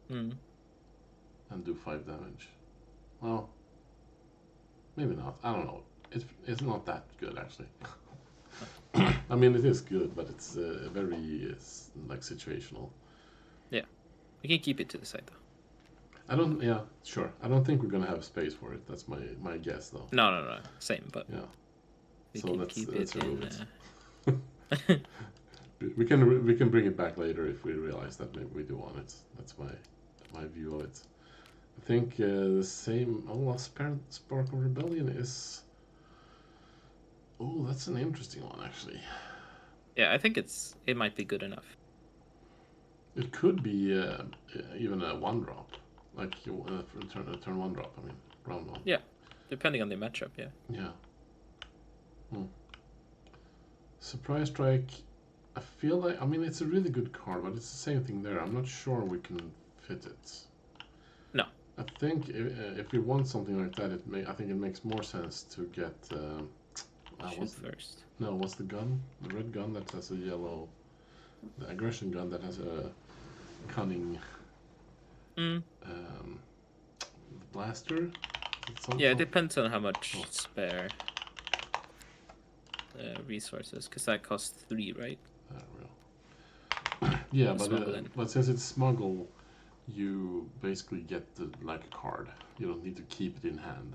A: And do 5 damage. Well, maybe not. I don't know. It's not that good, actually. I mean, it is good, but it's very like situational.
B: Yeah, we can keep it to the side though.
A: I don't. Yeah, sure. I don't think we're gonna have space for it. That's my guess, though.
B: No. Same, but
A: yeah.
B: We
A: so
B: can
A: let's
B: keep
A: remove
B: it.
A: We can bring it back later if we realize that maybe we do want it. That's my view of it. I think the same. Oh, Spark of Rebellion is. Oh, that's an interesting one, actually.
B: Yeah, I think it might be good enough.
A: It could be even a 1-drop, like turn 1 drop. I mean. brown one.
B: Yeah, depending on the matchup. Yeah.
A: Yeah. Surprise Strike. I feel like, I mean, it's a really good card, but it's the same thing there. I'm not sure we can fit it.
B: No.
A: I think if we want something like that, I think it makes more sense to get.
B: Shoot first.
A: No, what's the gun? The red gun that has a yellow. The aggression gun that has a cunning. Blaster.
B: Yeah, it depends on how much spare resources, because that costs 3, right?
A: Yeah, but since it's smuggle, you basically get like a card. You don't need to keep it in hand.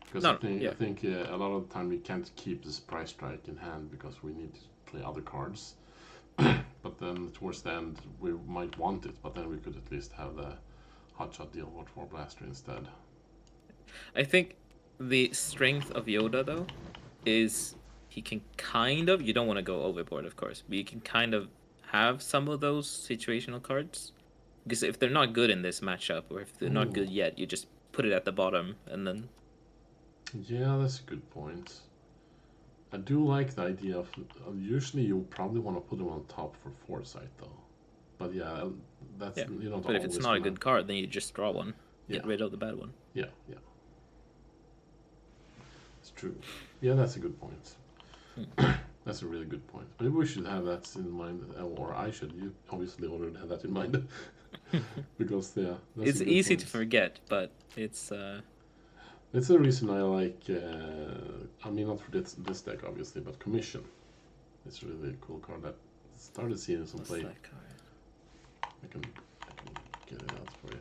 A: Because I think a lot of the time we can't keep this Surprise Strike in hand because we need to play other cards. But then towards the end we might want it, but then we could at least have the hotshot deal for blaster instead.
B: I think the strength of Yoda though is he can kind of, you don't want to go overboard of course, but you can kind of have some of those situational cards. Because if they're not good in this matchup, or if they're not good yet, you just put it at the bottom and then.
A: Yeah, that's a good point. I do like the idea of usually you probably want to put them on top for foresight though. But yeah, that's you know.
B: But if it's not a good card, then you just draw one. Get rid of the bad one.
A: Yeah. It's true. Yeah, that's a good point. That's a really good point. Maybe we should have that in mind, or I should. You obviously already have that in mind. Because
B: it's easy to forget, but it's.
A: It's the reason I like. I mean, not for this deck obviously, but Commission. It's really a cool card that started seeing some play.
B: That card?
A: I can get it out for you.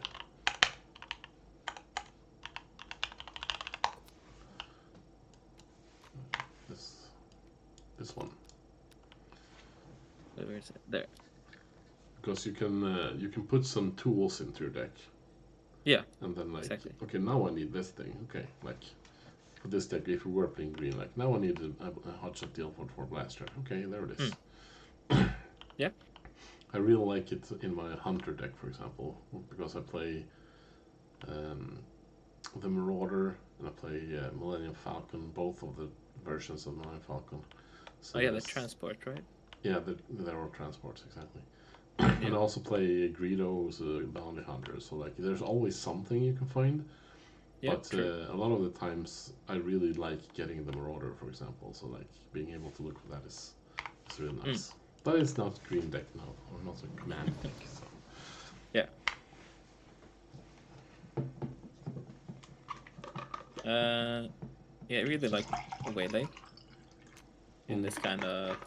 A: This one.
B: Where is it? There.
A: Because you can put some tools into your deck.
B: Yeah.
A: And then okay, now I need this thing. Okay, like for this deck, if we were playing green, like now I need a hotshot deal for blaster. Okay, there it is.
B: Yeah.
A: I really like it in my hunter deck, for example, because I play the Marauder and I play Millennium Falcon, both of the versions of Millennium Falcon.
B: So the transport, right?
A: Yeah, they're all transports, exactly. And I also play Greedo, who's a bounty hunter, so like there's always something you can find. But a lot of the times I really like getting the Marauder, for example, so like being able to look for that is really nice. But it's not green deck now, or not a command deck, so.
B: Yeah. Yeah, I really like Waylay in this kind of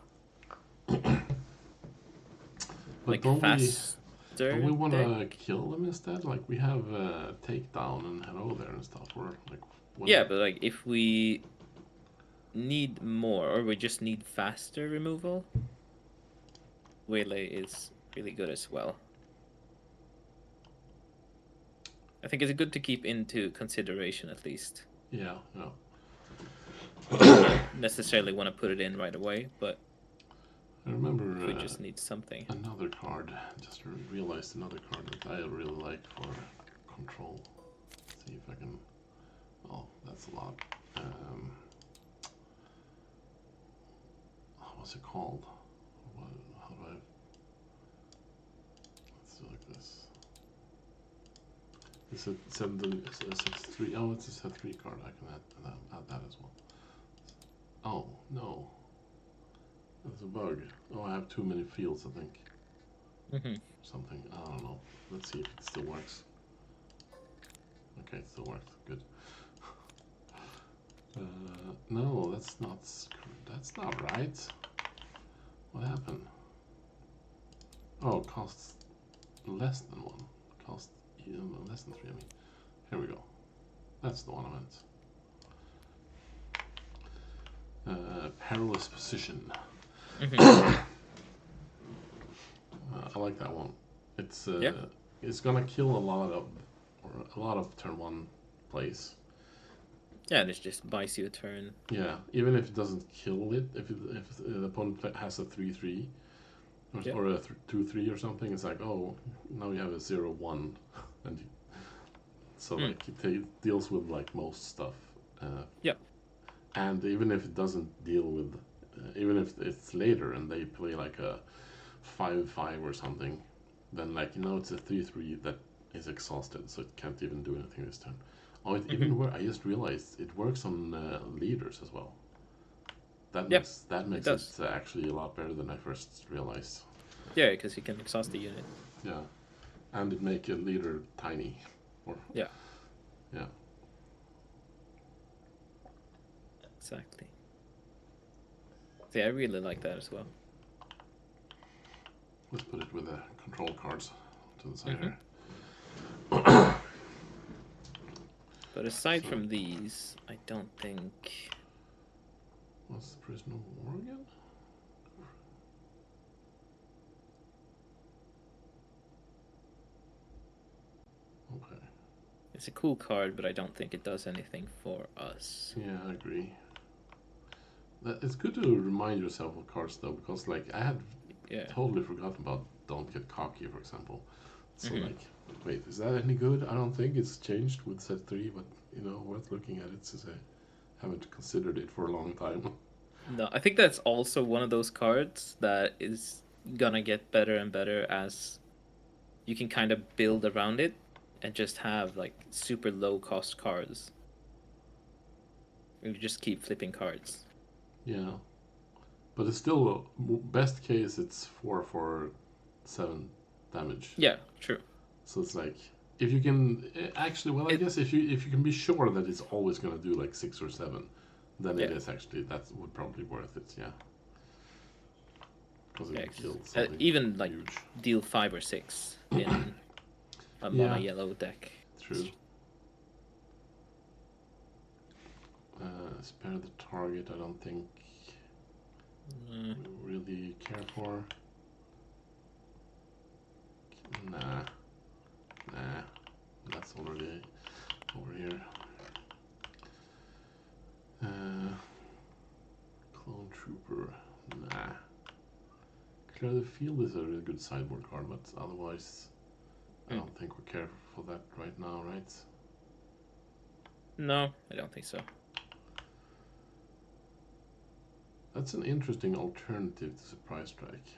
A: like
B: faster.
A: Don't we want to kill them instead? Like we have takedown and hello there and stuff. Or like.
B: Yeah, but like if we need more, or we just need faster removal, Waylay is really good as well. I think it's good to keep into consideration at least.
A: Yeah.
B: Not necessarily want to put it in right away, but
A: I remember
B: we just need something.
A: Another card. Just realized another card that I really like for control. Let's see if I can. Oh, that's a lot. What's it called? How do I? Let's do like this. It's a set 3. Oh, it's a set 3 card. I can add that as well. Oh no, that's a bug. Oh, I have too many fields, I think. Something. I don't know. Let's see if it still works. Okay, it still works. Good. No, that's not right. What happened? Oh, it costs less than 1. Costs less than 3. I mean, here we go. That's the one I meant. Perilous Position. I like that one. It's gonna kill a lot of turn 1 plays.
B: Yeah, and it just buys you a turn.
A: Yeah, even if it doesn't kill it, if the opponent has a 3/3 or a 2/3 or something, it's like, oh, now you have a 0/1, and So like it deals with like most stuff.
B: Yeah.
A: And even if it doesn't deal with, even if it's later and they play like a 5-5 or something, then like it's a 3-3 that is exhausted, so it can't even do anything this turn. Oh, it even works. I just realized it works on leaders as well. That makes it actually a lot better than I first realized.
B: Yeah, because you can exhaust the unit.
A: Yeah, and it make a leader tiny.
B: Yeah.
A: Yeah.
B: Exactly. Yeah, I really like that as well.
A: Let's put it with the control cards to the side here.
B: But aside from these, I don't think.
A: What's the Prisoner of War again? Okay.
B: It's a cool card, but I don't think it does anything for us.
A: Yeah, I agree. It's good to remind yourself of cards though, because like I had totally forgotten about Don't Get Cocky, for example. So like, wait, is that any good? I don't think it's changed with set 3, but worth looking at it since I haven't considered it for a long time.
B: No, I think that's also one of those cards that is gonna get better and better as you can kind of build around it and just have like super low cost cards. You just keep flipping cards.
A: Yeah. But it's still, best case, it's 4 for 7 damage.
B: Yeah, true.
A: So it's like, if you can, actually, well, I guess if you can be sure that it's always going to do like 6 or 7, then it is actually, that would probably be worth it, yeah. Because it would kill something
B: even like
A: huge.
B: Deal 5 or 6 in a mono yellow deck.
A: True. Spare the target, I don't think we really care for. Nah. That's already over here. Clone Trooper. Nah. Clear the Field is a really good sideboard card, but otherwise I don't think we care for that right now, right?
B: No, I don't think so.
A: That's an interesting alternative to Surprise Strike.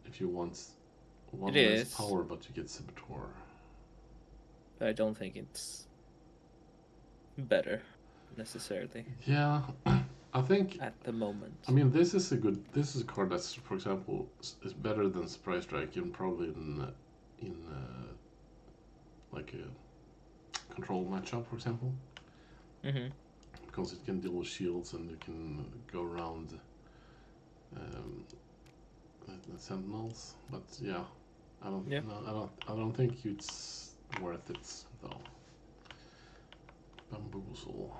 A: If you want one less power, but you get Saboteur.
B: But I don't think it's better necessarily.
A: Yeah, I think
B: at the moment.
A: I mean, this is a card that's, for example, is better than Surprise Strike, and probably in like a control matchup, for example. Because it can deal with shields and you can go around the sentinels. But yeah, I don't think it's worth it though. Bamboozle.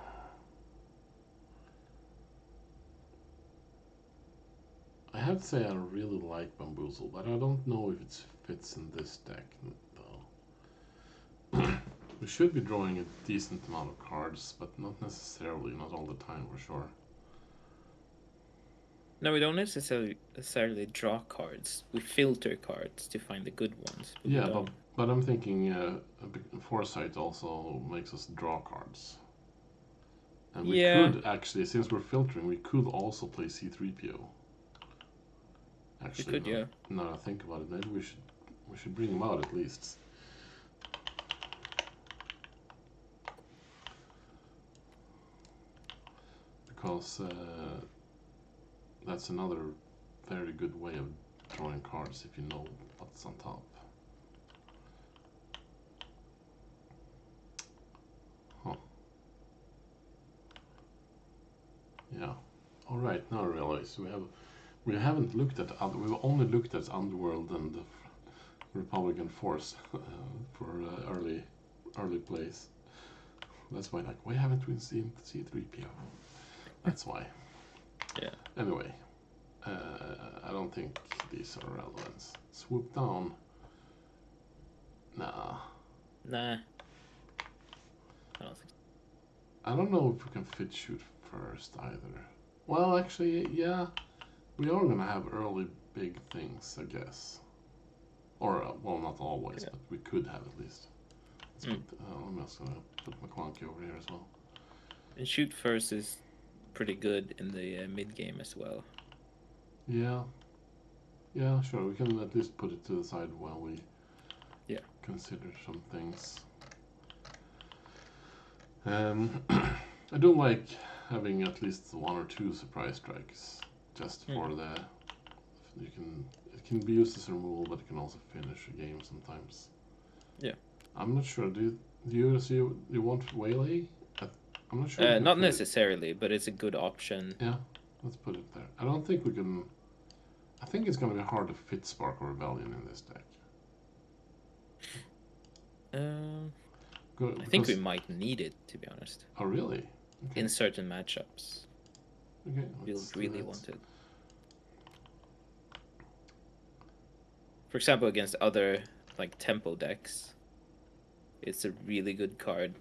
A: I have to say I really like Bamboozle, but I don't know if it fits in this deck though. We should be drawing a decent amount of cards, but not necessarily, not all the time for sure.
B: No, we don't necessarily draw cards. We filter cards to find the good ones.
A: But I'm thinking Foresight also makes us draw cards. And we could actually, since we're filtering, we could also play C3PO. Actually, now that I think about it, maybe we should bring him out at least. Because that's another very good way of drawing cards if you know what's on top. Huh. Yeah. All right. Now I realize we haven't looked at we've only looked at Underworld and the Republican Force for early plays. That's why, like, why haven't we seen C3PO? That's why.
B: Yeah.
A: Anyway, I don't think these are relevant. Swoop down. Nah.
B: I don't think so.
A: I don't know if we can fit shoot first either. Well, actually, yeah. We are gonna have early big things, I guess. Or, well, not always, but we could have at least. I'm just gonna put McClunky over here as well.
B: And shoot first is pretty good in the mid game as well.
A: Yeah. Yeah, sure. We can at least put it to the side while we consider some things. I do like having at least 1 or 2 surprise strikes, just for the. It can be used as a removal, but it can also finish a game sometimes.
B: Yeah.
A: I'm not sure. Do you want Waylay? I'm not sure.
B: Not necessarily, but it's a good option.
A: Yeah, let's put it there. I don't think we can. I think it's going to be hard to fit Spark or Rebellion in this deck.
B: I think we might need it, to be honest.
A: Oh, really?
B: Okay. In certain matchups.
A: Okay.
B: We'll really want it. For example, against other like tempo decks, it's a really good card.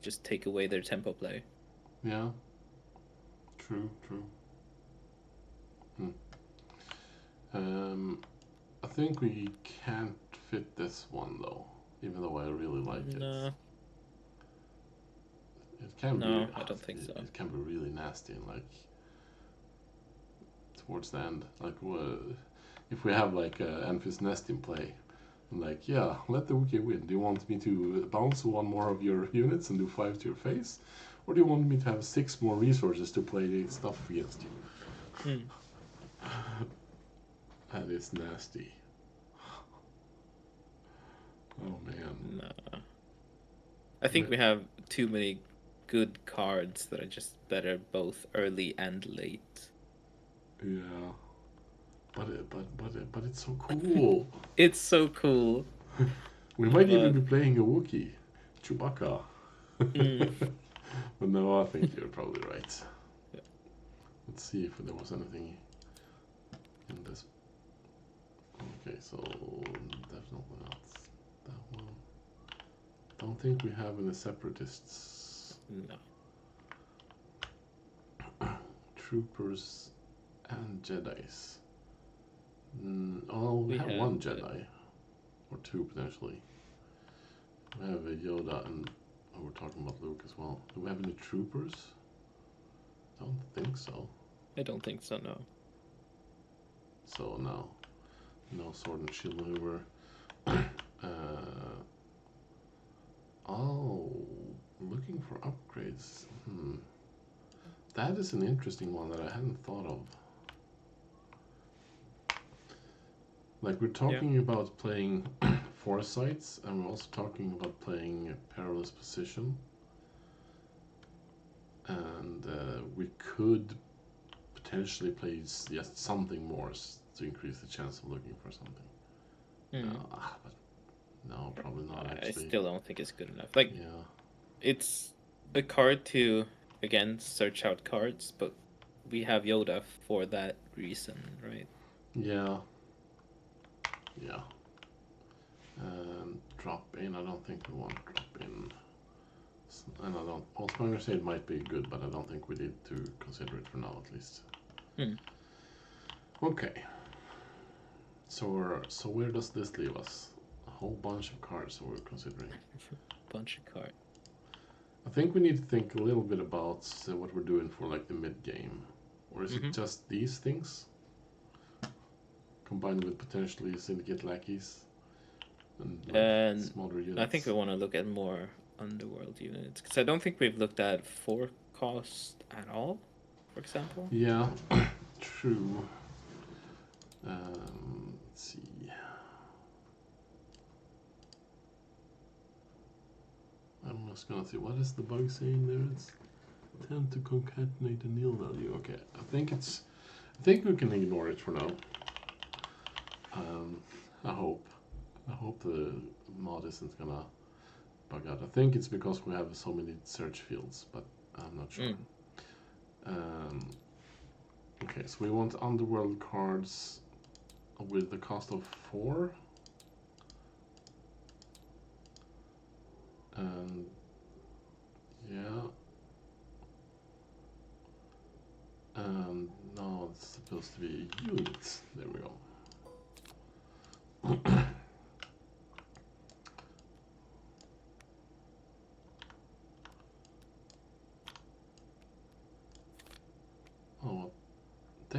B: Just take away their tempo play.
A: Yeah. True. I think we can't fit this one though, even though I really like it.
B: No.
A: It can be.
B: No, I don't think so.
A: It can be really nasty and like towards the end. Like, if we have like Enfys Nest in play, I'm like, yeah, let the Wookiee win. Do you want me to bounce 1 more of your units and do 5 to your face? Or do you want me to have 6 more resources to play stuff against you? That is nasty. Oh man.
B: No. I think we have too many good cards that are just better both early and late.
A: Yeah. But it's so cool.
B: It's so cool.
A: We might even be playing a Wookiee. Chewbacca. But no, I think you're probably right.
B: Yeah.
A: Let's see if there was anything in this. Okay, so definitely not that one. Don't think we have any separatists.
B: No.
A: Troopers and Jedis. We have 1 Jedi. Or 2 potentially. We have a Yoda and we're talking about Luke as well. Do we have any troopers? Don't think so.
B: I don't think so, no.
A: So no. No sword and shield maneuver. Looking for upgrades. That is an interesting one that I hadn't thought of. Like, we're talking about playing Foresights, and we're also talking about playing Perilous Position. And we could potentially play just something more to increase the chance of looking for something. But no, probably not actually.
B: I still don't think it's good enough. Like, it's a card to, again, search out cards, but we have Yoda for that reason, right?
A: Yeah. Drop in, I don't think we want drop in. And I don't. Also, I'm gonna say it might be good, but I don't think we need to consider it for now, at least. Okay. So where does this leave us? A whole bunch of cards we're considering.
B: Bunch of cards.
A: I think we need to think a little bit about what we're doing for like the mid game, or is it just these things combined with potentially syndicate lackeys and smaller units?
B: I think we want to look at more underworld units because I don't think we've looked at 4 cost at all, for example.
A: Yeah, true. Let's see. I'm just gonna see, what is the bug saying there? It's attempt to concatenate a nil value. Okay, I think we can ignore it for now. I hope the mod isn't gonna bug out. I think it's because we have so many search fields, but I'm not sure. Okay, so we want underworld cards with the cost of 4. And no, it's supposed to be units. There we go.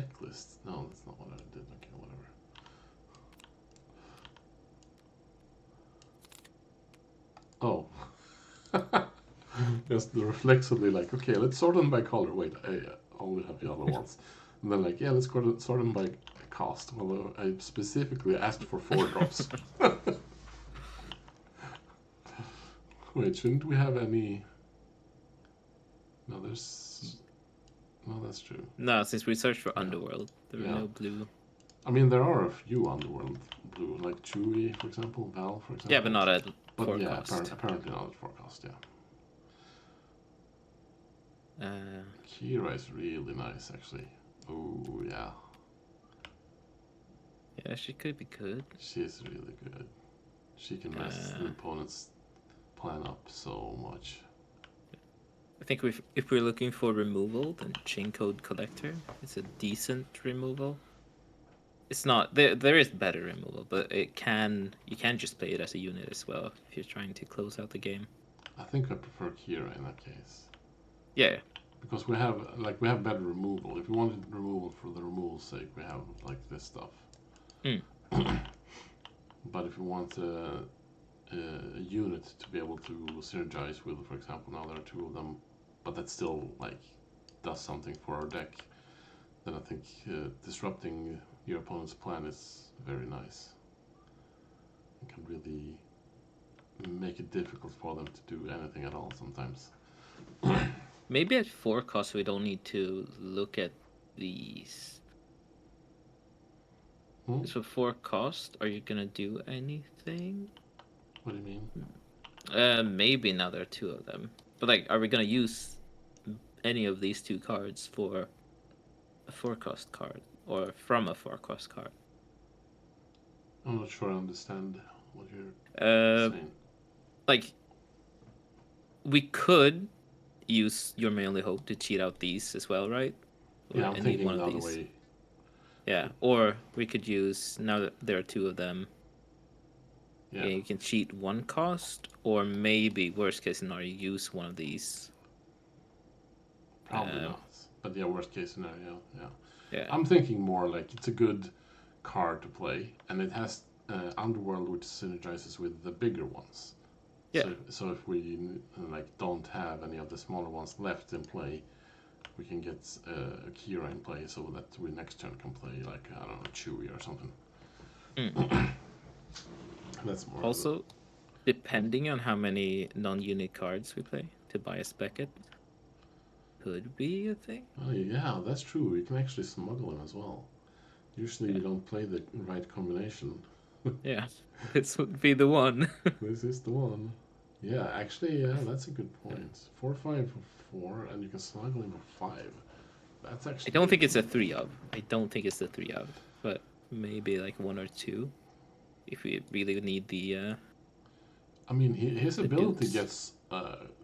A: checklist. No, that's not what I did. Okay, whatever. Oh. Just reflexively like, okay, let's sort them by color. Wait, I only have the other ones. And then like, yeah, let's sort them by cost. Although I specifically asked for 4 drops. Wait, shouldn't we have any... No, there's... No, that's true.
B: No, since we searched for Underworld, there are no blue.
A: I mean, there are a few Underworld blue, like Chewie, for example, Val, for example.
B: Yeah, but not at 4
A: yeah,
B: cost.
A: apparently not at 4 cost, yeah. Kira is really nice, actually. Oh, yeah.
B: Yeah, she could be good.
A: She is really good. She can mess the opponent's plan up so much.
B: I think if we're looking for removal, then Chain Code Collector is a decent removal. It's not there is better removal, but you can just play it as a unit as well if you're trying to close out the game.
A: I think I prefer Kira in that case.
B: Yeah.
A: Because we have better removal. If we wanted removal for the removal's sake, we have like this stuff. But if we want a unit to be able to synergize with, for example, now there are 2 of them, but that still like does something for our deck, then I think disrupting your opponent's plan is very nice. It can really make it difficult for them to do anything at all sometimes.
B: Maybe at 4 costs we don't need to look at these. So 4 cost, are you gonna do anything?
A: What do you mean?
B: Maybe now there are 2 of them. But like, are we gonna use any of these 2 cards for a 4 cost card? Or from a 4 cost card?
A: I'm not sure I understand what you're saying.
B: Like, we could use Your May Only Hope to cheat out these as well, right?
A: Yeah, I'm thinking one the other way.
B: Yeah, or we could use, now that there are 2 of them,
A: yeah,
B: you can cheat 1 cost, or maybe, worst case scenario, use one of these.
A: Probably not. But yeah, worst case scenario, yeah. I'm thinking more like it's a good card to play, and it has Underworld, which synergizes with the bigger ones.
B: Yeah.
A: So if we like don't have any of the smaller ones left in play, we can get a Kira in play so that we next turn can play like, I don't know, Chewie or something. That's more.
B: Also, depending on how many non-unit cards we play to buy a Beckett, could be a thing.
A: Oh yeah, that's true. You can actually smuggle him as well. Usually you don't play the right combination.
B: Yeah, this would be the one.
A: This is the one. Yeah, actually, yeah, that's a good point. 4/5 for 4, and you can smuggle him for 5. That's actually.
B: I don't think it's a 3 of. I don't think it's the 3 of, but maybe like 1 or 2, if we really need the.
A: I mean, his ability gets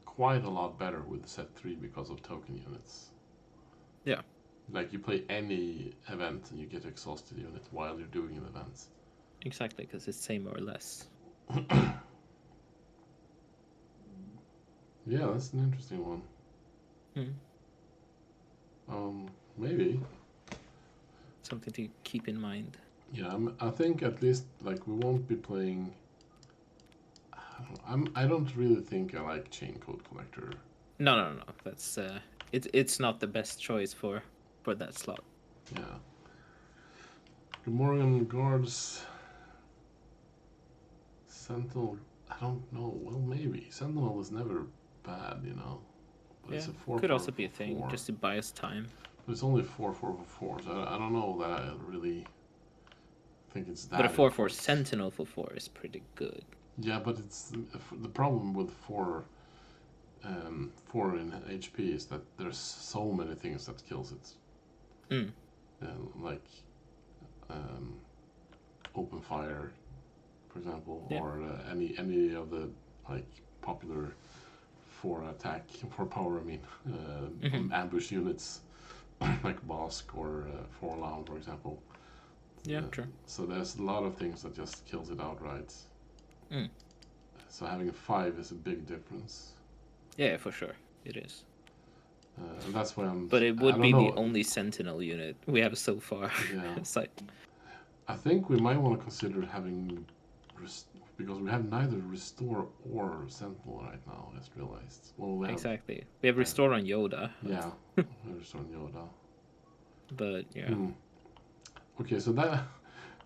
A: quite a lot better with set 3 because of token units.
B: Yeah.
A: Like you play any event and you get exhausted unit while you're doing an event.
B: Exactly, because it's same or less.
A: Yeah, that's an interesting one. Maybe.
B: Something to keep in mind.
A: Yeah, I think at least like we won't be playing. I don't really think I like Chain Code Collector.
B: No. That's it's not the best choice for that slot.
A: Yeah. Gamorrean Guards. Sentinel. I don't know. Well, maybe Sentinel is never bad, you know. But it's a 4
B: could also be a thing
A: 4.
B: just to buy us time.
A: But it's only 4/4 for 4, so I don't know that I really think it's that.
B: But a 4/4 Sentinel for 4 is pretty good.
A: Yeah, but it's the problem with 4 in HP is that there's so many things that kills it. Like open fire, for example, or any of the like popular 4 attack, 4 power. I mean, ambush units like Bosk or Forlawn, for example.
B: Yeah, true.
A: So there's a lot of things that just kills it outright. So having a 5 is a big difference.
B: Yeah, for sure, it is.
A: And that's why I'm.
B: But it
A: I
B: would
A: don't
B: be the
A: know.
B: only Sentinel unit we have so far.
A: Yeah.
B: It's like,
A: I think we might want to consider having. Because we have neither Restore or Sentinel right now, I just realized. Well, we have.
B: exactly. We have Restore on Yoda.
A: Yeah, Restore on Yoda.
B: But yeah.
A: Okay, so that.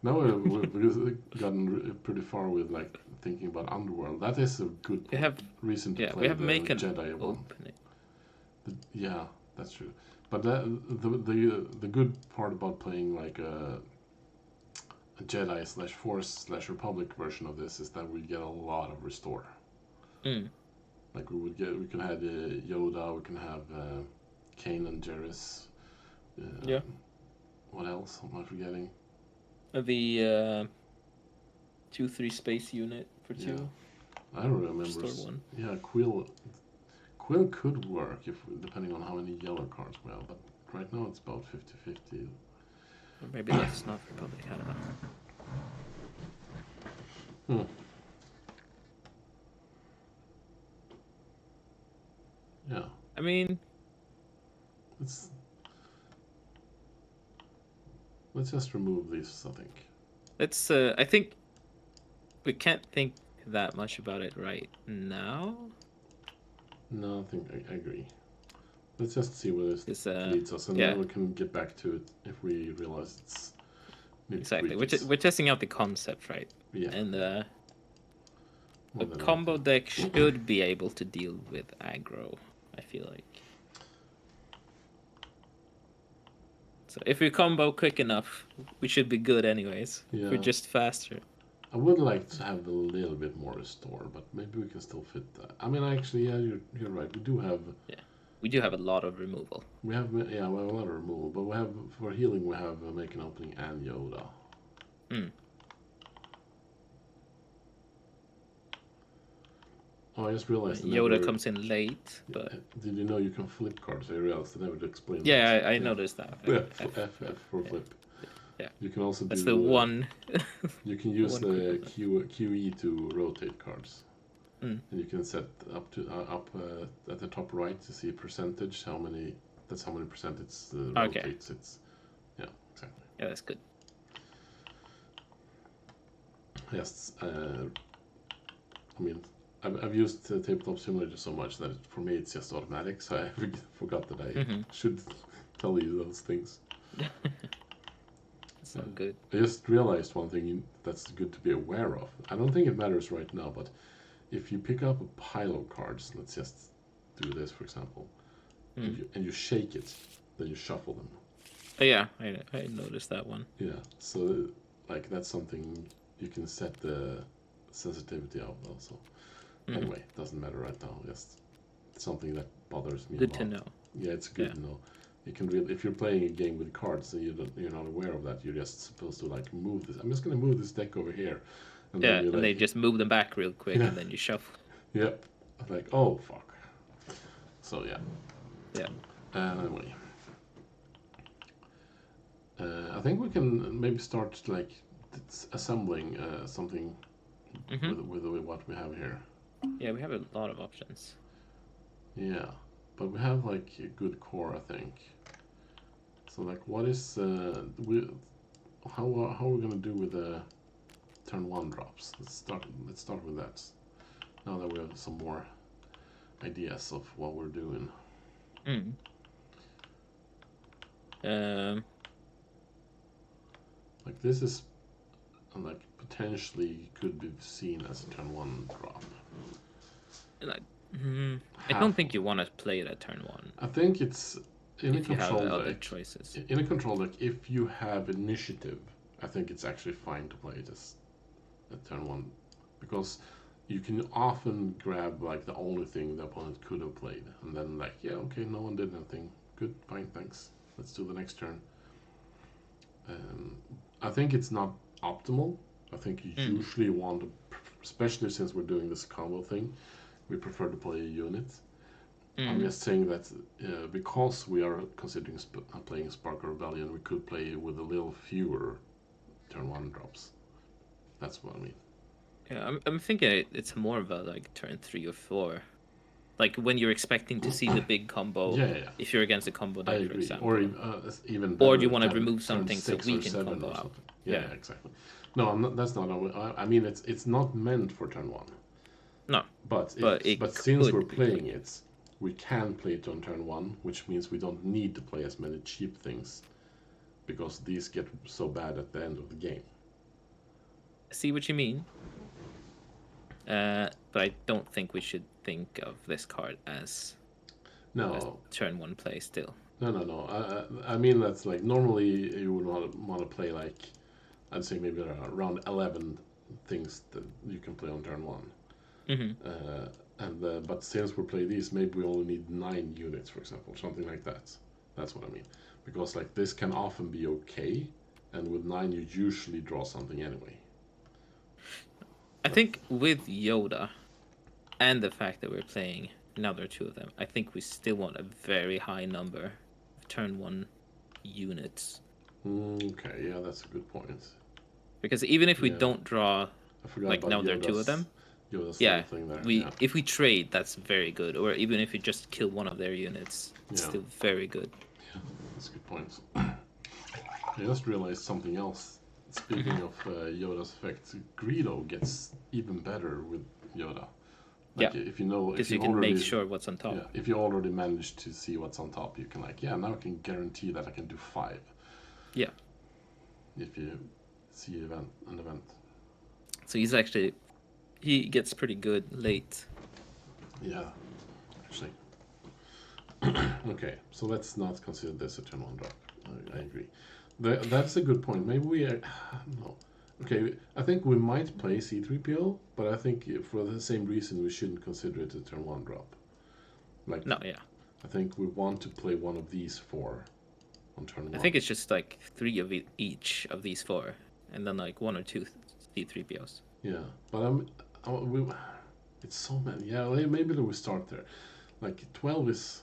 A: Now we've gotten pretty far with like thinking about Underworld. That is a good reason to play
B: we have
A: the
B: make an
A: Jedi one.
B: opening.
A: Yeah, that's true. But the good part about playing like a Jedi / Force / Republic version of this is that we get a lot of restore. Like we can have Yoda, we can have Kane and Jarrus.
B: Yeah.
A: What else am I forgetting?
B: The 2/3 space unit for 2.
A: Yeah. I don't remember.
B: Restore 1.
A: Yeah, Quill could work if depending on how many yellow cards we have, but right now it's about 50-50.
B: Or maybe that's not Republic, I don't know.
A: Yeah.
B: I mean,
A: let's just remove these, I think.
B: I think we can't think that much about it right now.
A: No, I think I agree. Let's just see where this leads us, and then we can get back to it if we realize it's...
B: Exactly. We're testing out the concept, right?
A: Yeah.
B: And a combo deck should be able to deal with aggro, I feel like. So if we combo quick enough, we should be good anyways.
A: Yeah.
B: We're just faster.
A: I would like to have a little bit more restore, but maybe we can still fit that. I mean, actually, yeah, you're right. We do have...
B: Yeah. We do have a lot of removal.
A: We have a lot of removal, but we have for healing we have make an opening and Yoda. Oh, I just realized
B: Yoda comes in late, but
A: did you know you can flip cards? I realized I never explained.
B: Yeah, I noticed that.
A: F for flip.
B: Yeah.
A: You can also
B: That's
A: do
B: the one.
A: You can use the QE to rotate cards. And you can set up to at the top right to see percentage how many percent it's rotates. It's exactly.
B: Yeah, that's good.
A: Yes, I mean I've used Tabletop Simulator so much that for me it's just automatic. So I forgot that I should tell you those things.
B: So good.
A: I just realized one thing that's good to be aware of. I don't think it matters right now, but if you pick up a pile of cards, let's just do this for example, and you shake it, then you shuffle them.
B: Oh, yeah, I noticed that one.
A: Yeah, so like that's something you can set the sensitivity of also. Anyway, it doesn't matter right now. Just something that bothers me.
B: Good to know.
A: Yeah, it's good to know. You can really, if you're playing a game with cards and you're not aware of that, you're just supposed to like move this. I'm just gonna move this deck over here.
B: And and they just move them back real quick, and then you shuffle.
A: Yep. Like, oh fuck. So yeah.
B: Yeah.
A: Anyway, I think we can maybe start like assembling something with what we have here.
B: Yeah, we have a lot of options.
A: Yeah, but we have like a good core, I think. So like, what is how are we gonna do with the turn 1 drops? Let's start with that. Now that we have some more ideas of what we're doing. Like this is like potentially could be seen as a turn 1 drop.
B: I don't think you want to play it at turn 1.
A: I think it's in a control deck.
B: Other choices.
A: In a control deck, if you have initiative, I think it's actually fine to play it as at turn 1, because you can often grab like the only thing the opponent could have played, and then like, yeah, okay, no one did anything. Good, fine, thanks. Let's do the next turn. I think it's not optimal. I think you usually want to, especially since we're doing this combo thing, we prefer to play a unit. I'm just saying that because we are considering playing Spark of Rebellion, we could play with a little fewer turn 1 drops. That's what I mean.
B: Yeah, I'm thinking it's more of a like turn 3 or 4. Like when you're expecting to see the big combo.
A: Yeah.
B: If you're against a combo deck,
A: I
B: for
A: agree.
B: example.
A: Or even better,
B: Or do you want to
A: turn
B: remove something so
A: 6
B: we
A: or
B: can
A: 7
B: combo
A: or
B: out?
A: something. Yeah, exactly. No, that's not. I mean, it's not meant for turn 1.
B: No,
A: But
B: it
A: since we're
B: could be.
A: playing it, we can play it on turn 1, which means we don't need to play as many cheap things, because these get so bad at the end of the game.
B: I see what you mean. But I don't think we should think of this card as turn 1 play still.
A: No. I mean, that's like normally you would want to play like, I'd say maybe around 11 things that you can play on turn 1. But since we play these, maybe we only need 9 units, for example, something like that. That's what I mean. Because like this can often be okay, and with 9 you usually draw something anyway.
B: I think with Yoda, and the fact that we're playing another 2 of them, I think we still want a very high number of turn 1 units.
A: Okay, yeah, that's a good point.
B: Because even if we don't draw,
A: I forgot
B: like
A: about
B: now there are 2 of them.
A: Yoda's
B: Yeah,
A: thing there.
B: if we trade, that's very good. Or even if we just kill one of their units, it's still very good.
A: Yeah, that's a good point. I just realized something else. Speaking of Yoda's effects, Greedo gets even better with Yoda. Like if you know,
B: because you can already make sure what's on top.
A: Yeah, if you already managed to see what's on top, you can now I can guarantee that I can do 5.
B: Yeah.
A: If you see an event.
B: So he gets pretty good late.
A: Yeah, actually. Okay, so let's not consider this a turn 1 drop. I agree. That's a good point. Maybe we no. Okay, I think we might play C3PO, but I think for the same reason we shouldn't consider it a turn 1 drop. Like
B: no, yeah.
A: I think we want to play one of these 4 on turn 1.
B: I think it's just like 3 of each of these 4, and then like 1 or 2 C3POs.
A: Yeah, but it's so many. Yeah, maybe we start there. Like 12 is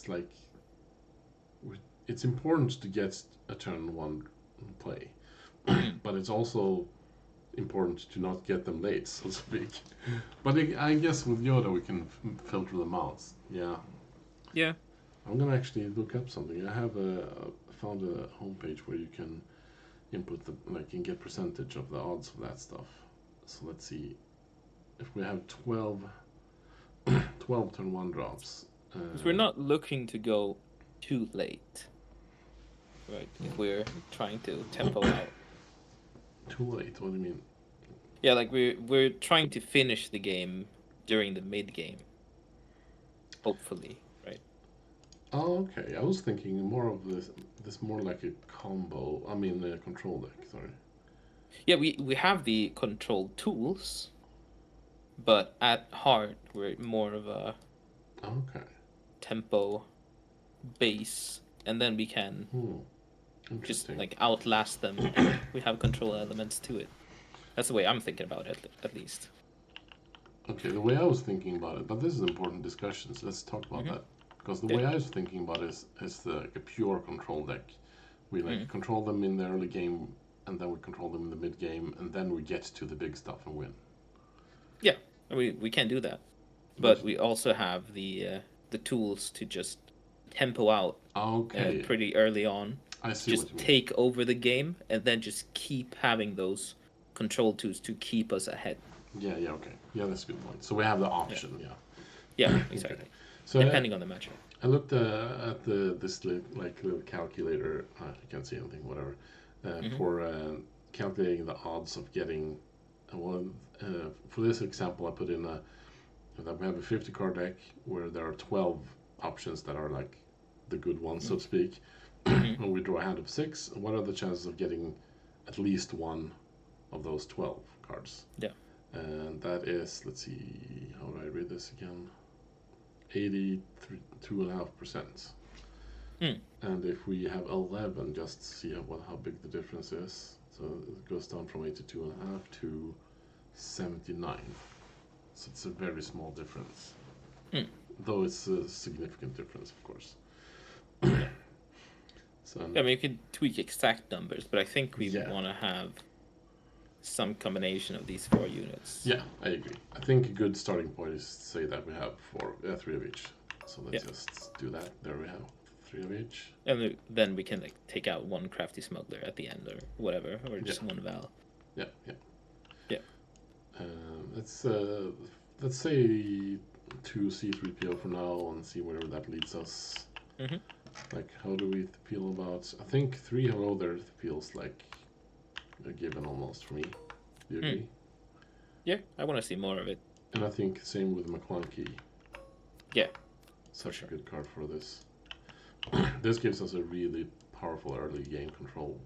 A: like it's important to get a turn 1 play, but it's also important to not get them late, so to speak. But I guess with Yoda we can filter them out. Yeah.
B: Yeah.
A: I'm gonna actually look up something. I have found a homepage where you can input and get percentage of the odds of that stuff. So let's see if we have 12 turn 1 drops.
B: Because we're not looking to go too late, right? If we're trying to tempo out.
A: Too late? What do you mean?
B: Yeah, like we're trying to finish the game during the mid game. Hopefully, right?
A: Oh, okay. I was thinking more of this more like a combo. I mean, a control deck. Sorry.
B: Yeah, we have the control tools, but at heart we're more of a tempo base, and then we can just like outlast them. And we have control elements to it. That's the way I'm thinking about it, at least.
A: Okay, the way I was thinking about it, but this is important discussion, so let's talk about that. Because the way I was thinking about it is like a pure control deck. We control them in the early game, and then we control them in the mid game, and then we get to the big stuff and win.
B: Yeah, we can do that, but we also have the tools to just tempo out. Pretty early on.
A: I see.
B: Just take over the game, and then just keep having those control tools to keep us ahead.
A: Yeah. Okay. Yeah, that's a good point. So we have the option.
B: Yeah, exactly. Okay. So depending on the matchup.
A: I looked at this little calculator. You can't see anything, whatever. For calculating the odds of getting. For this example, I put in that we have a 50 card deck where there are 12 options that are like the good ones, so to speak. And we draw a hand of 6. What are the chances of getting at least one of those 12 cards?
B: Yeah.
A: And that is, let's see, how do I read this again? 82.5%. And if we have 11, just see how big the difference is. So it goes down from 82.5 to 79. So it's a very small difference. Though it's a significant difference, of course.
B: So, I mean, you could tweak exact numbers, but I think we want to have some combination of these 4 units.
A: Yeah, I agree. I think a good starting point is to say that we have 3 of each. So let's just do that. There we have 3 of each.
B: And then we can like take out 1 crafty smuggler at the end or whatever, or just 1 Val.
A: Yeah.
B: Yeah.
A: Let's say 2 C3PO for now and see where that leads us.
B: Mm-hmm.
A: Like, how do we feel about? I think 3 hello there feels like a given almost for me. Do you agree?
B: Yeah, I want to see more of it.
A: And I think same with McClunky.
B: Yeah.
A: Such a good card for this. This gives us a really powerful early game control,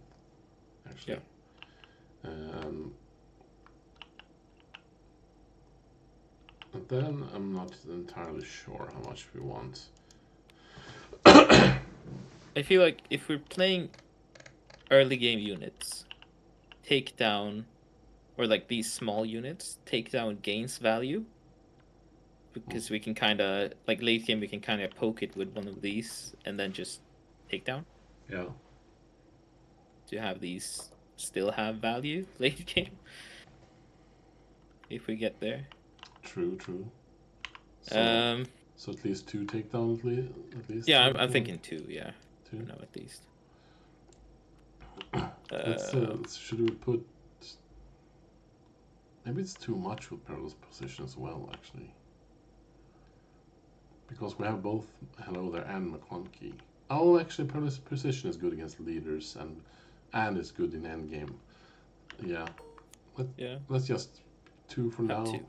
A: actually. Yeah. And then I'm not entirely sure how much we want.
B: I feel like if we're playing early game units, take down, or like these small units, take down gains value. Because we can kind of, like late game, we can kind of poke it with one of these and then just take down.
A: Yeah.
B: To have these still have value late game. If we get there.
A: True. So, so at least 2 takedown at least.
B: Yeah, I'm thinking 2. Yeah.
A: 2.
B: No, at least.
A: Should we put? Maybe it's too much with perilous position as well, actually. Because we have both Hello There and McClunky. Oh, actually, perilous position is good against leaders and is good in endgame. Yeah. Let's just 2 for now.
B: 2.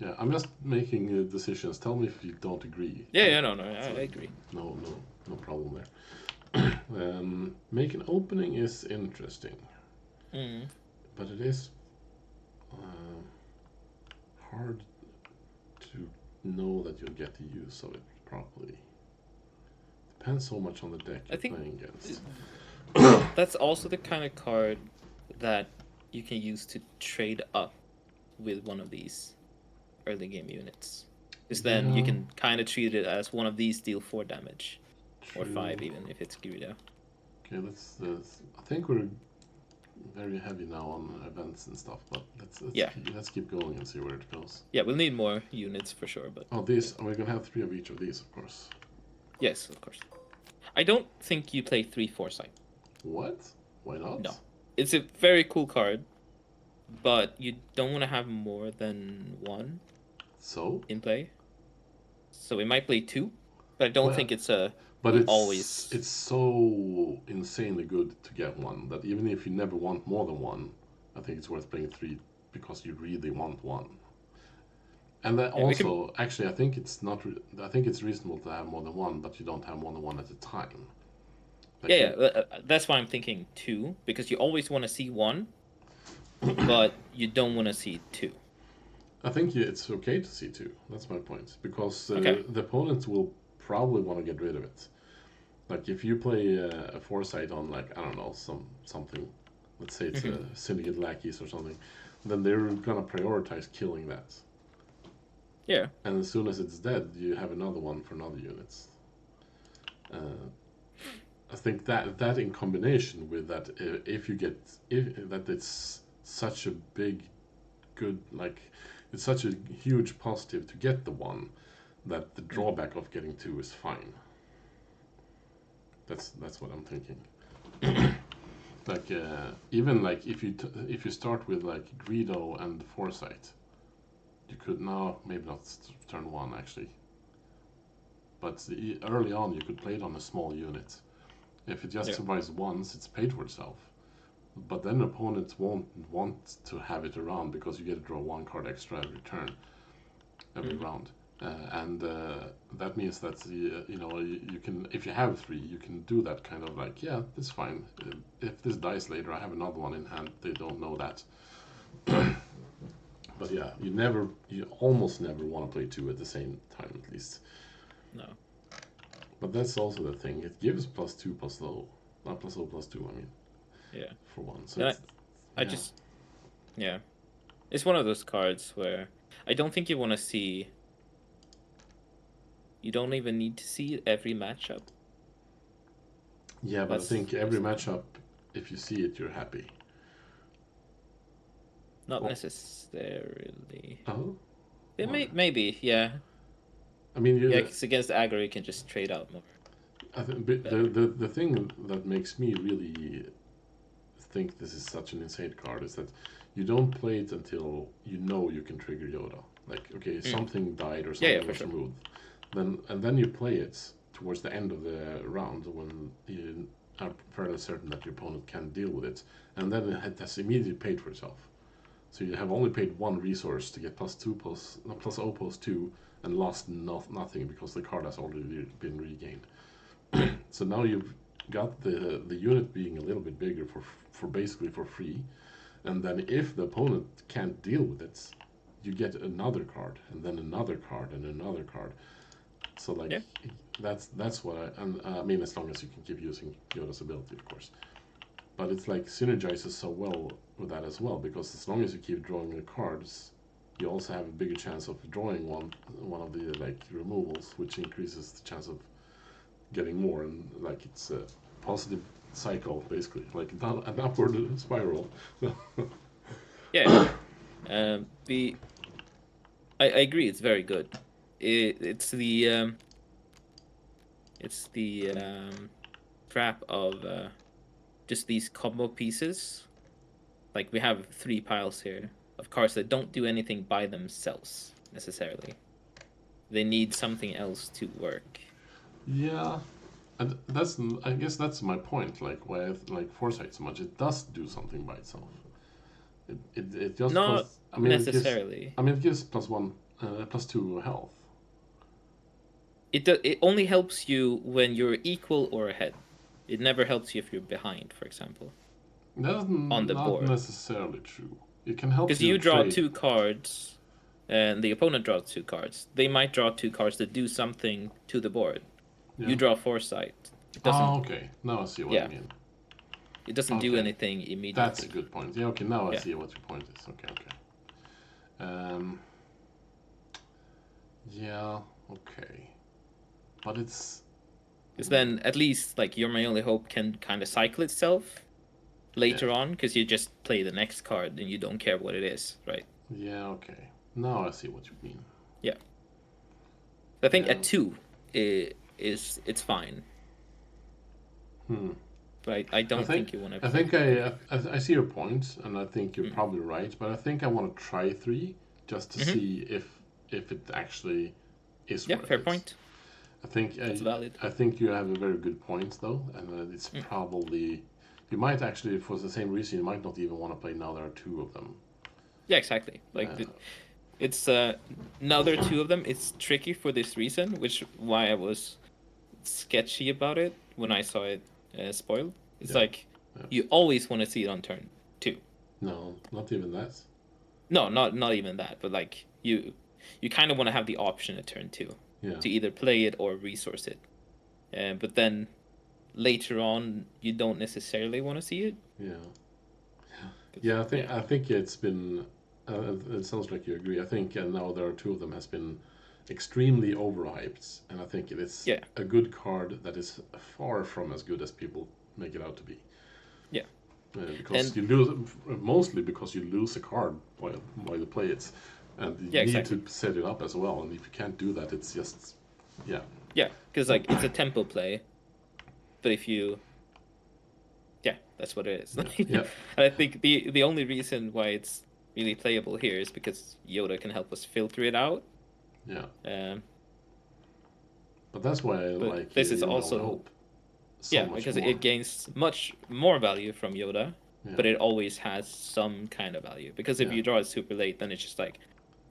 A: Yeah, I'm just making decisions. Tell me if you don't agree.
B: Yeah, no, I agree.
A: No problem there. Make an opening is interesting, but it is hard to know that you'll get the use of it properly. Depends so much on the deck you're playing against.
B: That's also the kind of card that you can use to trade up with one of these early game units. Because then you can kind of treat it as one of these deal 4 damage. True. Or 5 even, if it's Gyruda.
A: Okay, I think we're very heavy now on events and stuff, but let's keep going and see where it goes.
B: Yeah, we'll need more units for sure, but...
A: Oh, we're gonna have 3 of each of these, of course.
B: Yes, of course. I don't think you play 3 Foresight.
A: What? Why not?
B: No. It's a very cool card, but you don't want to have more than 1 in play. So we might play 2, but I don't think it's a...
A: But it's so insanely good to get 1 that even if you never want more than 1, I think it's worth playing 3 because you really want 1. And then actually, I think it's not. I think it's reasonable to have more than 1, but you don't have more than 1 at a time.
B: That's why I'm thinking 2, because you always want to see 1, but you don't want to see 2.
A: I think it's okay to see 2. That's my point, because the opponents will probably want to get rid of it. Like if you play a Foresight on, like, I don't know, something, let's say it's a Syndicate Lackeys or something, then they're gonna prioritize killing that.
B: Yeah.
A: And as soon as it's dead, you have another one for another units. I think that in combination with that, that it's such a big, good, like, it's such a huge positive to get the 1, that the drawback of getting 2 is fine. That's what I'm thinking. Like even like if you start with like Greedo and Foresight, you could now maybe not turn 1 actually, but early on you could play it on a small unit. If it just survives once, it's paid for itself. But then opponents won't want to have it around because you get to draw 1 card extra every turn, every round. And that means that you can, if you have 3, you can do that kind of like, yeah, that's fine. If this dies later, I have another one in hand. They don't know that. But yeah, you almost never want to play 2 at the same time, at least.
B: No.
A: But that's also the thing. It gives +2 +0, not +0 +2. I mean.
B: Yeah.
A: For 1, so
B: it's one of those cards where I don't think you want to see. You don't even need to see every matchup.
A: Yeah, but I think every matchup, if you see it, you're happy.
B: Not
A: Well,
B: necessarily.
A: oh,
B: It
A: why?
B: maybe, yeah.
A: I mean,
B: Yeah,
A: you,
B: because against aggro, you can just trade out more
A: I think
B: better.
A: the thing that makes me really think this is such an insane card is that you don't play it until you know you can trigger Yoda. Like, okay,
B: Mm.
A: something died or
B: Yeah,
A: something
B: for
A: was
B: sure.
A: removed, then you play it towards the end of the round when you are fairly certain that your opponent can deal with it, and then it has immediately paid for itself. So you have only paid one resource to get plus two plus no, plus O plus two, and lost nothing because the card has already been regained. So now you've got the unit being a little bit bigger for basically for free, and then if the opponent can't deal with it, you get another card and then another card and another card. So like
B: Yeah.
A: that's what I mean, as long as you can keep using Yoda's ability, of course. But it's like synergizes so well with that as well, because as long as you keep drawing the cards, you also have a bigger chance of drawing one of the like removals, which increases the chance of getting more, and like it's a positive cycle basically, like an upward spiral.
B: Yeah. The I agree. It's very good. It's the trap of just these combo pieces. Like we have 3 piles here of cards that don't do anything by themselves necessarily. They need something else to work.
A: Yeah, and that's I guess that's my point. Like why I like Foresight so much. It does do something by itself. It just
B: Not
A: plus. I mean, it gives.
B: necessarily.
A: I mean, it gives plus one, plus two health.
B: It only helps you when you're equal or ahead. It never helps you if you're behind, for example,
A: That's
B: on the
A: not
B: board.
A: necessarily true. It can help
B: Because
A: you
B: you draw
A: trade.
B: 2 cards and the opponent draws 2 cards. They might draw 2 cards that do something to the board.
A: Yeah.
B: You draw Foresight. It
A: Oh,
B: doesn't.
A: okay. Now I see what you
B: Yeah,
A: mean.
B: it doesn't do
A: Okay,
B: anything
A: that's a
B: immediately.
A: good point. Yeah. Okay. Now I
B: Yeah,
A: see what your point is. Okay. Okay. Um. Yeah. Okay. But it's.
B: because then at least like your my only hope can kind of cycle itself
A: Yeah.
B: later on because you just play the next card and you don't care what it is, right?
A: Yeah. Okay. Now I see what you mean.
B: Yeah, I think
A: Yeah.
B: at 2 is it's fine,
A: Hmm.
B: but I
A: I
B: don't
A: think
B: think you want to
A: I
B: play
A: think
B: 3.
A: I see your point, and I think you're
B: Mm.
A: probably right. But I think I want to try three just to
B: Mm-hmm.
A: see if it actually is
B: Yeah,
A: worth
B: fair
A: it.
B: point.
A: I think
B: That's valid.
A: I think you have a very good point though, and it's
B: Mm.
A: probably you might actually, for the same reason, you might not even want to play now. There are two of them.
B: Yeah, exactly. Like
A: Uh,
B: it's now there are 2 of them. It's tricky for this reason, which why I was sketchy about it when I saw it spoiled. It's
A: yeah,
B: like
A: yeah.
B: you always want to see it on turn 2.
A: No, not even that.
B: No, not even that, but like you kind of want to have the option at turn 2
A: Yeah,
B: to either play it or resource it. But then later on, you don't necessarily want to see it.
A: yeah,
B: 'Cause-
A: yeah.
B: yeah,
A: I think it's been. It sounds like you agree. I think now there are two of them has been extremely overhyped, and I think it is
B: yeah,
A: a good card that is far from as good as people make it out to be.
B: yeah.
A: Because
B: And
A: you lose mostly because you lose a card while you play it, and you
B: yeah,
A: need to
B: exactly.
A: set it up as well. And if you can't do that, it's just yeah,
B: Yeah, because like it's a tempo play, but if you yeah, that's what it is.
A: yeah,
B: And
A: yeah,
B: I think the only reason why it's really playable here is because Yoda can help us filter it out.
A: yeah.
B: Um,
A: But that's why I
B: but
A: like
B: this is
A: Your My Only
B: also
A: Hope so
B: yeah,
A: much
B: because
A: more.
B: it gains much more value from Yoda,
A: Yeah,
B: but it always has some kind of value. Because if
A: yeah,
B: you draw it super late, then it's just like,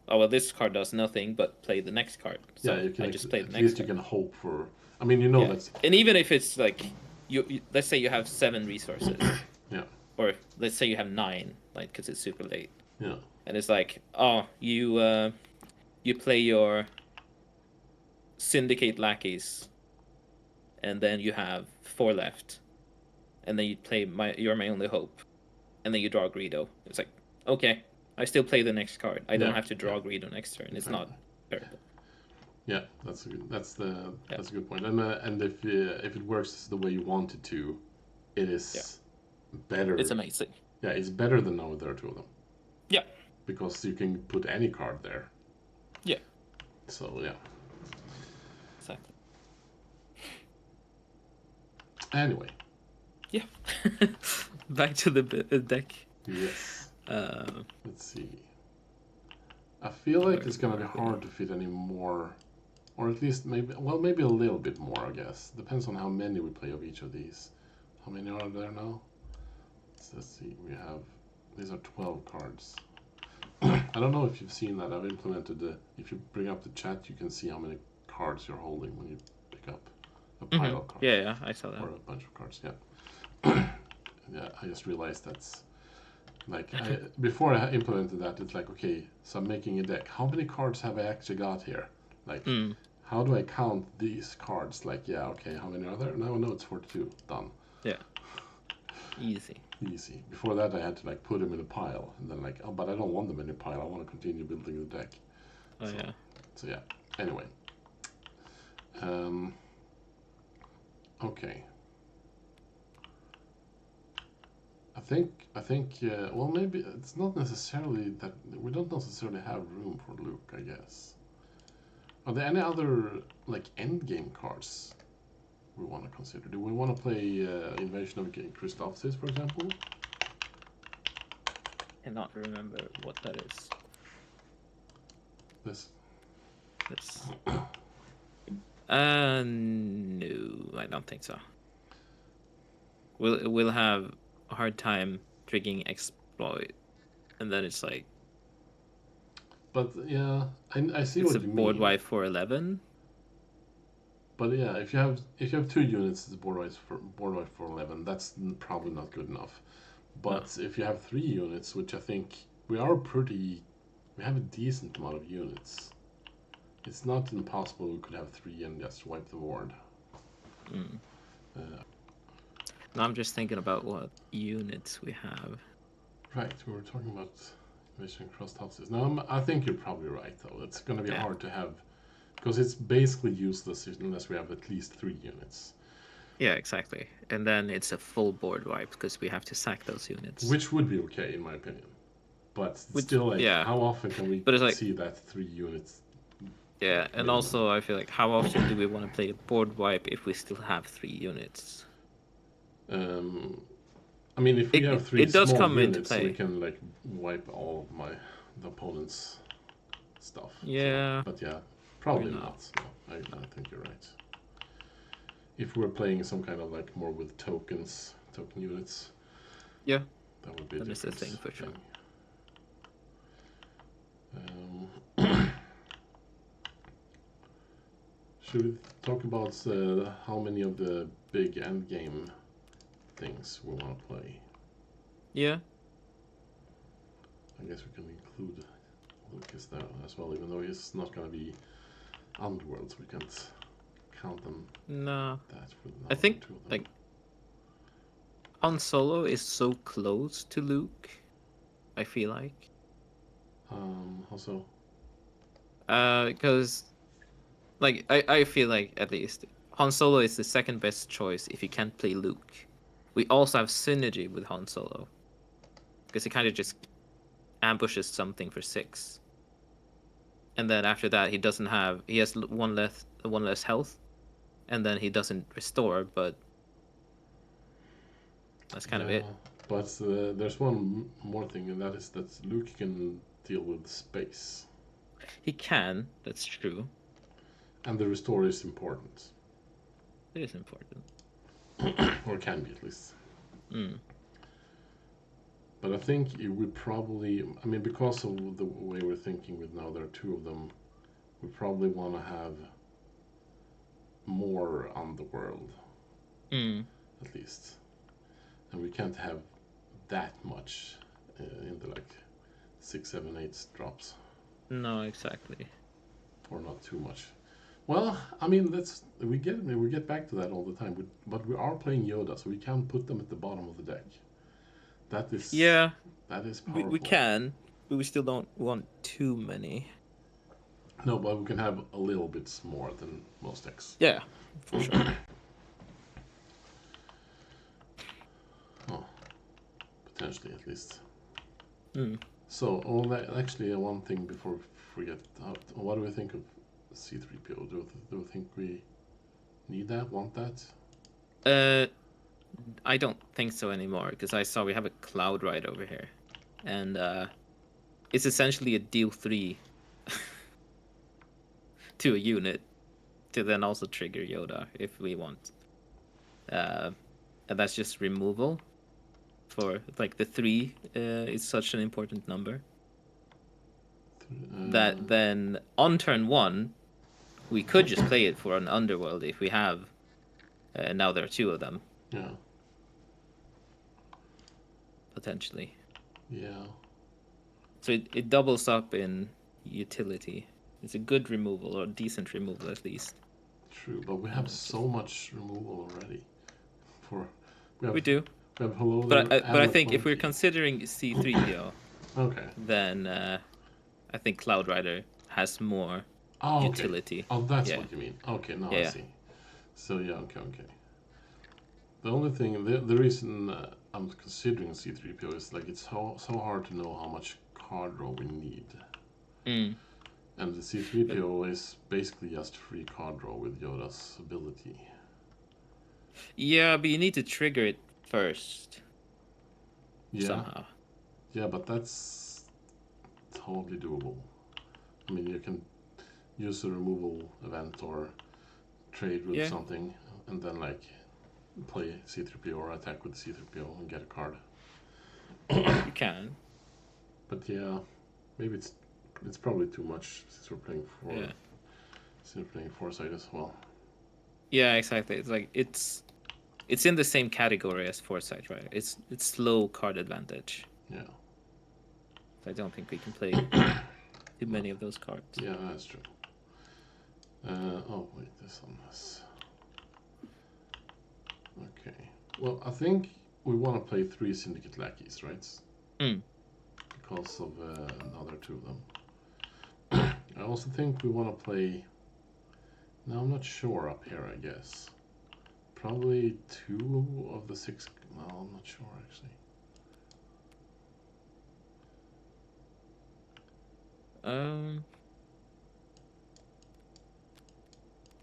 B: oh well, this card does nothing but play the next card.
A: yeah.
B: So
A: You can
B: I just play the
A: at
B: next
A: least you
B: card.
A: can hope for. I mean, you know
B: Yeah,
A: that's
B: and even if it's like let's say you have 7 resources,
A: yeah,
B: or let's say you have 9, like because it's super late,
A: yeah,
B: and it's like, oh, you play your syndicate lackeys, and then you have 4 left, and then you play you're my only hope, and then you draw Greedo. It's like, okay, I still play the next card. I don't
A: yeah,
B: have to
A: yeah.
B: draw Greedo next turn. It's not
A: Exactly.
B: terrible.
A: Yeah, that's a good,
B: Yeah,
A: that's a good point. And if it works the way you want it to, it
B: yeah,
A: is
B: it's
A: better.
B: amazing.
A: Yeah, it's better than now there are two of them.
B: Yeah.
A: Because you can put any card there.
B: Yeah.
A: So yeah.
B: Exactly.
A: Anyway.
B: Yeah. Back to the deck.
A: Yes. Let's see. I feel like it's gonna be hard to fit any more, or at least maybe a little bit more. I guess depends on how many we play of each of these. How many are there now? Let's see. We have these are 12 cards. I don't know if you've seen that. I've implemented if you bring up the chat, you can see how many cards you're holding when you pick up a pile of cards.
B: Yeah, I saw that.
A: Or a bunch of cards. Yeah. Yeah, I just realized that's like before I implemented that, it's like, okay, so I'm making a deck. How many cards have I actually got here? Like, how do I count these cards? Like, yeah, okay, how many are there? No, it's 42. Done.
B: Yeah. Easy.
A: Before that, I had to like put them in a pile, and then like, oh, but I don't want them in a pile. I want to continue building the deck. So yeah. Anyway. Okay. I think. Well, maybe it's not necessarily that we don't necessarily have room for Luke. I guess. Are there any other like end game cards we want to consider? Do we want to play Invasion of Christophsis, for example?
B: I cannot remember what that is.
A: This.
B: No, I don't think so. We'll have a hard time triggering exploit, and then it's like.
A: But yeah, I see what you mean. It's a
B: board wipe for 11.
A: But yeah, if you have 2 units, it's board wipe for 11. That's probably not good enough. But if you have 3 units, which I think we have a decent amount of units. It's not impossible we could have 3 and just wipe the board.
B: Now I'm just thinking about what units we have.
A: Right, we were talking about Invasion Christophsis. Now I think you're probably right, though. It's going to be hard to have, because it's basically useless unless we have at least 3 units.
B: Yeah, exactly. And then it's a full board wipe because we have to sack those units.
A: Which would be okay, in my opinion. But still, like, how often can we see that 3 units?
B: Yeah, and also I feel like how often do we want to play a board wipe if we still have 3 units?
A: I mean, if we have 3 small units, we can like wipe all of the opponent's stuff.
B: Yeah.
A: But yeah, probably not. No, I think you're right. If we're playing some kind of like more with token units.
B: Yeah.
A: That would be a different
B: thing for sure.
A: Should we talk about how many of the big end game things we want to play?
B: Yeah.
A: I guess we can include Lucas there as well, even though he's not going to be Underworlds. We can't count them.
B: No. I think like Han Solo is so close to Luke. I feel like.
A: How so?
B: Because like I feel like at least Han Solo is the second best choice if you can't play Luke. We also have synergy with Han Solo because he kind of just ambushes something for 6, and then after that he has one less health, and then he doesn't restore, but that's kind of it.
A: But there's one more thing, and that is that Luke can deal with space.
B: He can, that's true.
A: And the restore is important.
B: It is important.
A: Or can be, at least. But I think we probably, I mean, because of the way we're thinking with now, there are 2 of them, we probably want to have more on the world. At least. And we can't have that much in the like 6, 7, 8 drops.
B: No, exactly.
A: Or not too much. Well, I mean, we get back to that all the time. But we are playing Yoda, so we can put them at the bottom of the deck. That is powerful.
B: We can, but we still don't want too many.
A: No, but we can have a little bit more than most decks.
B: Yeah, for sure.
A: Potentially, at least. So, actually, one thing before we forget, what do we think of C3PO? Do you think we need that? Want that?
B: I don't think so anymore because I saw we have a Cloud Ride over here, and it's essentially a deal 3 to a unit to then also trigger Yoda if we want. And that's just removal for like the 3 is such an important number that then on turn 1 we could just play it for an underworld if we have now there are 2 of them.
A: Yeah.
B: Potentially.
A: Yeah.
B: So it doubles up in utility. It's a good removal, or decent removal at least.
A: True, but we have so much removal already.
B: We do.
A: We have hello
B: but I think if we're considering C3PO,
A: okay,
B: then I think Cloud Rider has more utility.
A: Oh, that's what you mean. Okay, now I see. So yeah, okay. The only thing, the reason I'm considering C3PO is like it's so hard to know how much card draw we need. And the C3PO is basically just free card draw with Yoda's ability.
B: Yeah, but you need to trigger it first.
A: Yeah.
B: Somehow.
A: Yeah, but that's totally doable. I mean, you can use a removal event or trade with something, and then like play C3PO or attack with C3PO and get a card.
B: You can.
A: But yeah, maybe it's probably too much since we're playing Foresight as well.
B: Yeah, exactly. It's like it's in the same category as Foresight, right? It's slow card advantage.
A: Yeah.
B: I don't think we can play too many of those cards.
A: Yeah, that's true. Oh wait, this on this. Okay. Well, I think we want to play 3 Syndicate Lackeys, right? Because of another 2 of them. I also think we want to play. Now I'm not sure up here. I guess probably 2 of the 6. No, I'm not sure actually.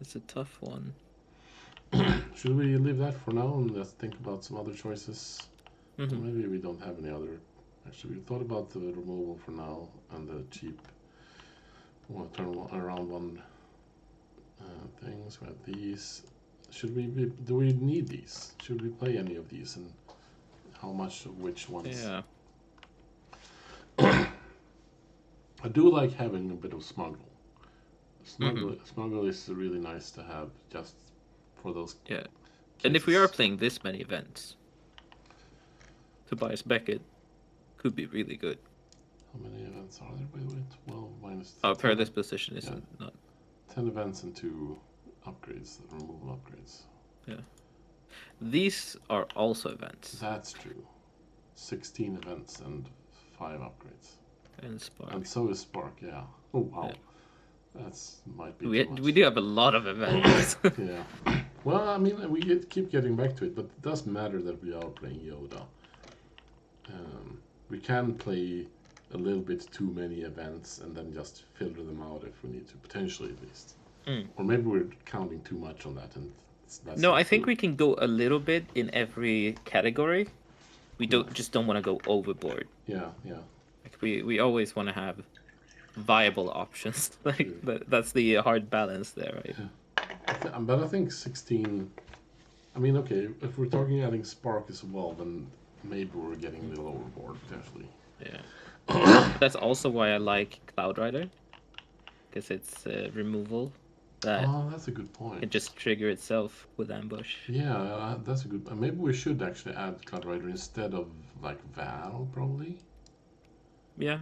B: It's a tough one.
A: Should we leave that for now and let's think about some other choices? Maybe we don't have any other. Actually, we thought about the removal for now and the cheap turn around 1 things. We have these. Should we do we need these? Should we play any of these, and how much of which ones?
B: Yeah.
A: I do like having a bit of smuggle. Smuggle is really nice to have just for those.
B: Yeah. Cases. And if we are playing this many events, Tobias Beckett could be really good.
A: How many events are there, by the way? 12 minus.
B: Per this position is not.
A: 10 events and 2 upgrades, removal upgrades.
B: Yeah. These are also events.
A: That's true. 16 events and 5 upgrades.
B: And Spark.
A: And so is Spark, yeah. Oh, wow. Yeah. That's might be
B: too much. We do have a lot of events.
A: Yeah. Well, I mean, we keep getting back to it, but it doesn't matter that we are playing Yoda. We can play a little bit too many events and then just filter them out if we need to, potentially at least. Or maybe we're counting too much on that. And
B: no, I think we can go a little bit in every category. We don't want to go overboard.
A: Yeah.
B: Like we always want to have viable options. Like that's the hard balance there, right?
A: Yeah. But I think 16. I mean, okay, if we're talking adding Spark as well, then maybe we're getting a little overboard potentially.
B: Yeah. That's also why I like Cloud Rider, because it's removal.
A: That's a good point.
B: It just trigger itself with ambush.
A: Yeah, that's a good. Maybe we should actually add Cloud Rider instead of like Val, probably.
B: Yeah.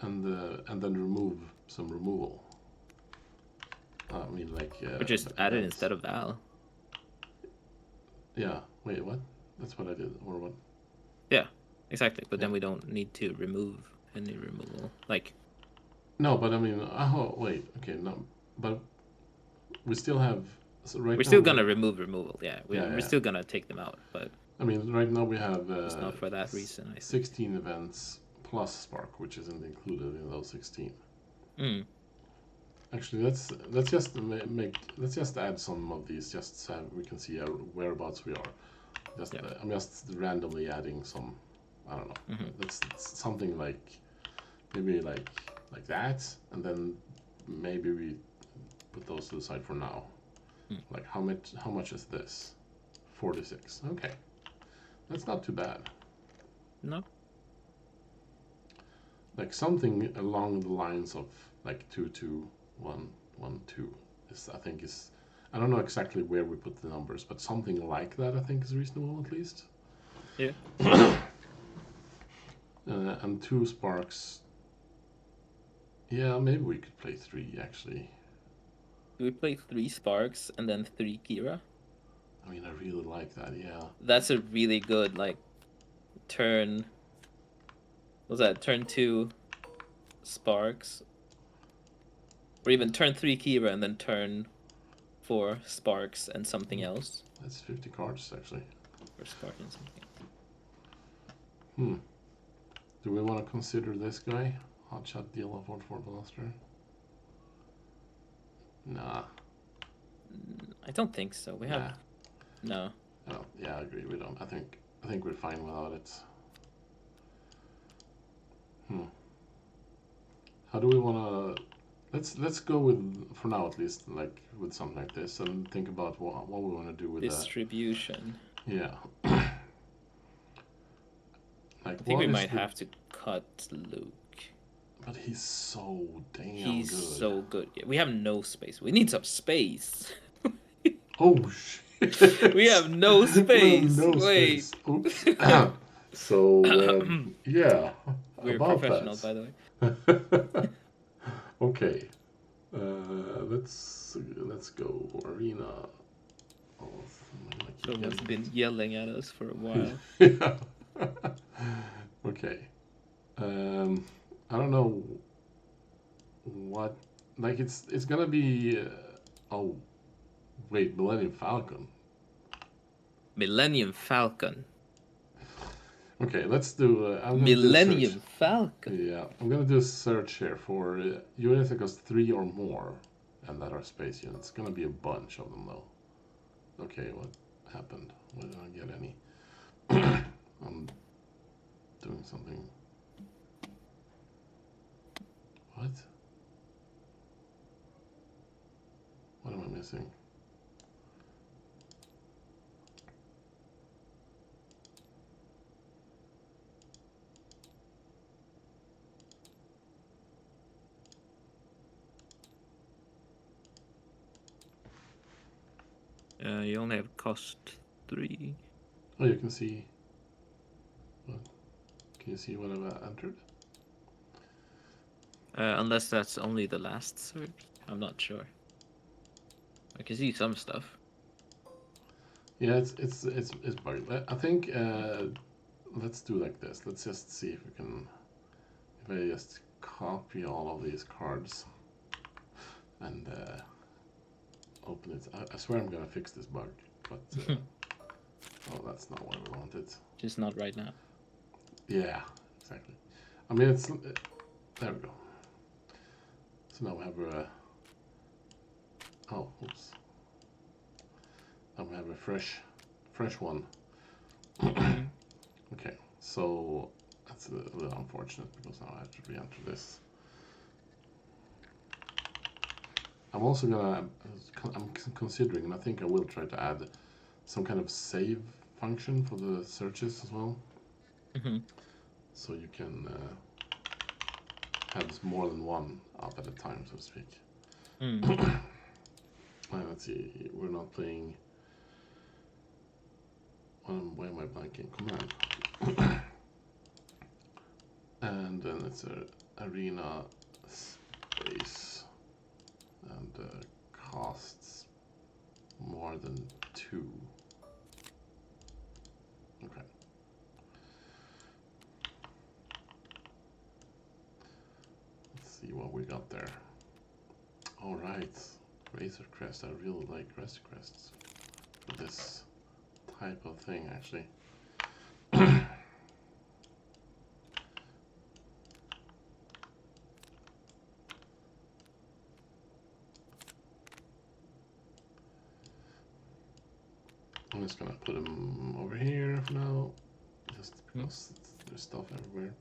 A: And then remove some removal. I mean, like.
B: Or just add it instead of Val.
A: Yeah. Wait, what? That's what I did, or what?
B: Yeah, exactly. But then we don't need to remove any removal. Like.
A: No, but I mean, wait. Okay, no, but we still have. So right
B: we're
A: now
B: still gonna remove removal. Yeah, we're still gonna take them out. But
A: I mean, right now we have.
B: it's not for that reason. I
A: 16 events plus spark, which isn't included in those 16. Actually, let's just add some of these just so we can see whereabouts we are. I'm just randomly adding some. I don't know. That's something like maybe like that, and then maybe we put those to the side for now. Like how much is this? 46. Okay, that's not too bad.
B: No.
A: Like something along the lines of like 2 2 1 1 2 is I don't know exactly where we put the numbers, but something like that I think is reasonable at least.
B: Yeah.
A: And 2 sparks. Yeah, maybe we could play 3 actually.
B: Do we play 3 sparks and then 3 Kira?
A: I mean, I really like that. Yeah.
B: That's a really good like turn. What's that? Turn 2 sparks, or even turn 3 Kira and then turn 4 sparks and something else.
A: That's 50 cards actually.
B: Or spark and something.
A: Do we want to consider this guy? Hotshot deal of 4/4 Blaster? Nah.
B: I don't think so. We have no.
A: Oh, yeah, I agree. We don't. I think we're fine without it. How do we want to? Let's go with, for now at least, like with something like this, and think about what we want to do with
B: distribution.
A: Yeah.
B: Like, I think we might have to cut Luke.
A: But he's so damn good.
B: He's so good. Yeah, we have no space. We need some space.
A: Oh shit!
B: We have no space. Wait.
A: Space. Oops. So yeah.
B: We're professionals, by the way.
A: Okay. Let's go arena.
B: Someone's been yelling at us for a while.
A: Yeah. Okay. I don't know what. Like it's gonna be. Oh, wait, Millennium Falcon.
B: Millennium Falcon.
A: Okay, let's do.
B: Millennium Falcon.
A: Yeah, I'm gonna do a search here for units that cost 3 or more, and that are space units. It's gonna be a bunch of them though. Okay, what happened? Why did I get any? I'm doing something. What? What am I missing?
B: You only have cost 3.
A: Oh, you can see. What? Can you see what I've entered?
B: Unless that's only the last search. I'm not sure. I can see some stuff.
A: Yeah, it's bugged. I think let's do like this. Let's just see if we can. If I just copy all of these cards and open it. I swear I'm gonna fix this bug, but oh, that's not what I wanted.
B: Just not right now.
A: Yeah, exactly. I mean, it's there we go. So now we have a. Oh, oops. Now we have a fresh one. Okay, so that's a little unfortunate because now I have to re-enter this. I'm also I'm considering, and I think I will try to add some kind of save function for the searches as well. So you can have more than one up at a time, so to speak. Let's see, we're not playing. Why am I blanking? Command. And then it's a arena space and costs more than 2. Okay. Let's see what we got there. All right, Razor Crest. I really like Razor Crests for this type of thing, actually. just gonna put him over here for now, just because there's stuff everywhere.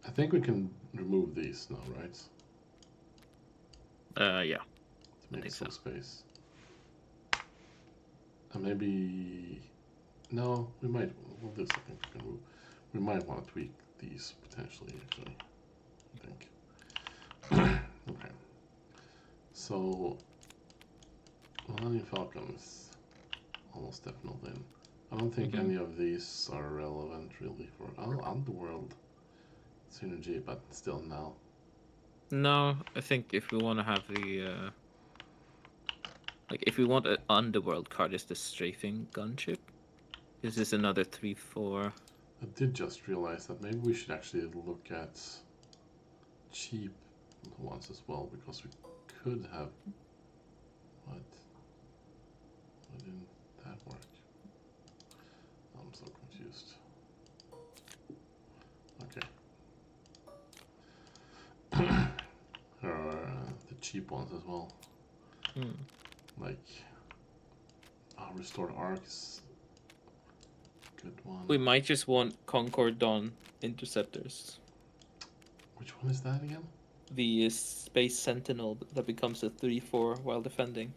A: I think we can remove these now, right?
B: Yeah.
A: To make some space. And maybe... No, we might... Well, this I think we can move. We might want to tweak these, potentially, actually. I think. Okay. So... Millennium Falcon is almost definitely in. I don't think any of these are relevant, really, for Underworld synergy, but still now.
B: No, I think if we want to have the... like, if we want an Underworld card, it's the Strafing Gunship. This is another 3/4.
A: I did just realize that maybe we should actually look at cheap ones as well, because we could have... What? Why didn't that work? I'm so confused. Okay. The cheap ones as well. Like... Restored Arc is a good one.
B: We might just want Concord Dawn Interceptors.
A: Which one is that again?
B: The Space Sentinel that becomes a 3/4 while defending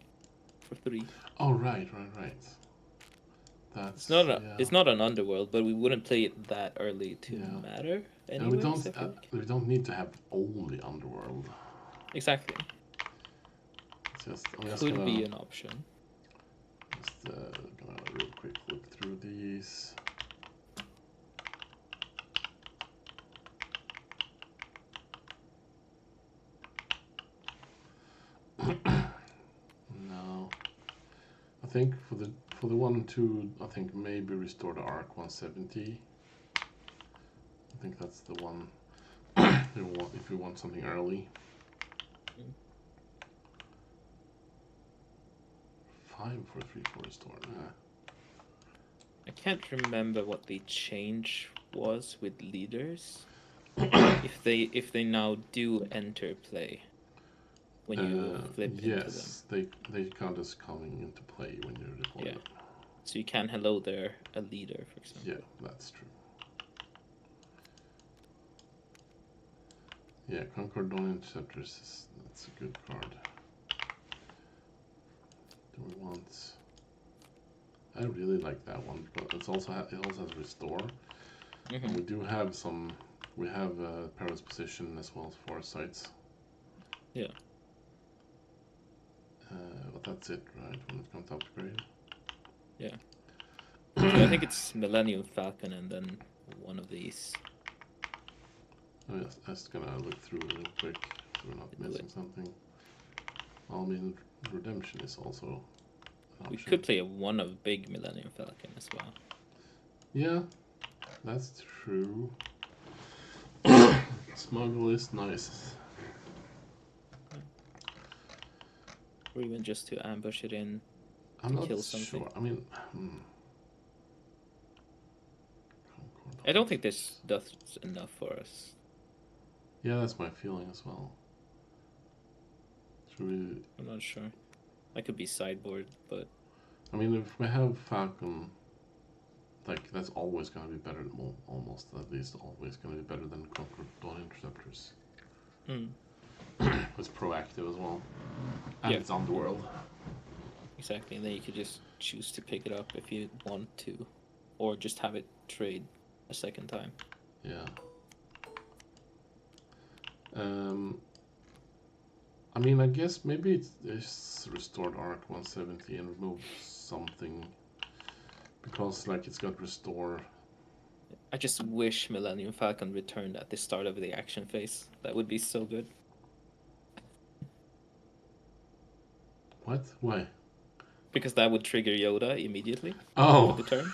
B: for 3.
A: Oh, right. That's
B: it's not an Underworld, but we wouldn't play it that early to matter. Anyways,
A: and we don't need to have only Underworld.
B: Exactly. Could be an option.
A: Just gonna real quick look through these. No, I think for the 1 and 2, I think maybe restore the Arc 170. I think that's the one if you want something early. 5 for 3/4 restore.
B: I can't remember what the change was with leaders. if they now do enter play when you flip into them.
A: Yes, they count as coming into play when you're deploying.
B: Yeah. So you can hello there a leader, for example.
A: Yeah, that's true. Yeah, Concord Dawn Interceptors, that's a good card. Do we want... I really like that one, but it also has restore. And we do have some... We have Perilous Position as well as Foresights.
B: Yeah.
A: But that's it, right? When it comes to upgrade.
B: Yeah. So I think it's Millennium Falcon and then one of these.
A: I'm just gonna look through real quick so we're not missing something. I mean, Redemption is also an option.
B: We could play one of big Millennium Falcon as well.
A: Yeah, that's true. Smuggle is nice.
B: Or even just to ambush it in
A: I'm not
B: kill something.
A: sure. I mean,
B: I don't think this does enough for us.
A: Yeah, that's my feeling as well. Should we...
B: I'm not sure. I could be sideboard, but...
A: I mean, if we have Falcon, like, that's always going to be better, almost at least always going to be better than Conquer Dawn Interceptors. It's proactive as well. And it's Underworld.
B: Exactly, and then you could just choose to pick it up if you want to. Or just have it trade a second time.
A: Yeah. I mean, I guess maybe it's restored Arc 170 and remove something. Because, like, it's got restore.
B: I just wish Millennium Falcon returned at the start of the action phase. That would be so good.
A: What? Why?
B: Because that would trigger Yoda immediately.
A: Oh!
B: For the turn.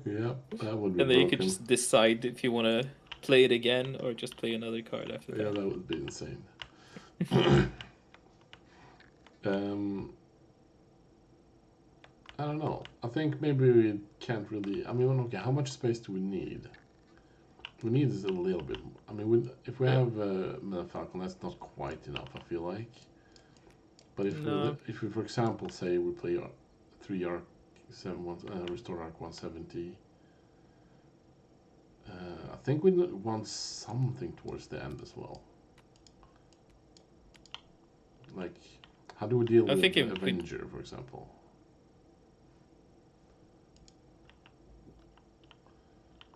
A: Yeah, that would be
B: And then you could just decide if you want to play it again or just play another card after that.
A: Yeah, that would be insane. I don't know. I think maybe we can't really... I mean, okay, how much space do we need? We need a little bit. I mean, if we have Falcon, that's not quite enough. I feel like. But if we, for example, say we play 3 arc 7 restore arc 170. I think we want something towards the end as well. Like, how do we deal with Avenger, for example?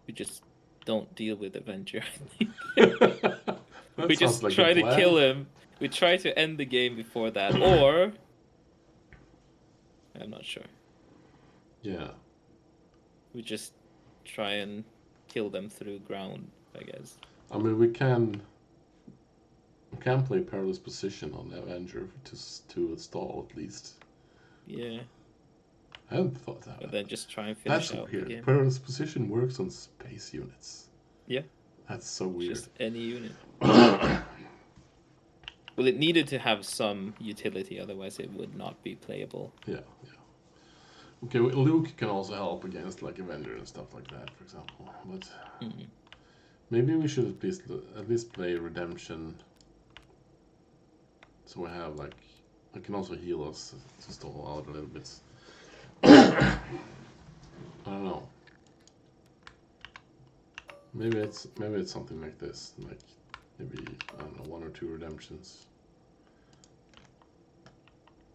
B: We just don't deal with Avenger. We just like try to kill him. We try to end the game before that, or I'm not sure.
A: Yeah.
B: We just try and kill them through ground, I guess.
A: I mean, we can play perilous position on Avenger to stall at least.
B: Yeah.
A: I hadn't thought that.
B: But then just try and finish out
A: weird.
B: The game.
A: Perilous position works on space units.
B: Yeah.
A: That's so weird.
B: Just any unit. Well, it needed to have some utility, otherwise it would not be playable.
A: Yeah. Okay, Luke can also help against like Avenger and stuff like that, for example. But maybe we should at least play Redemption. So we have like, it can also heal us to stall out a little bit. I don't know. Maybe it's something like this, like maybe I don't know, 1 or 2 redemptions.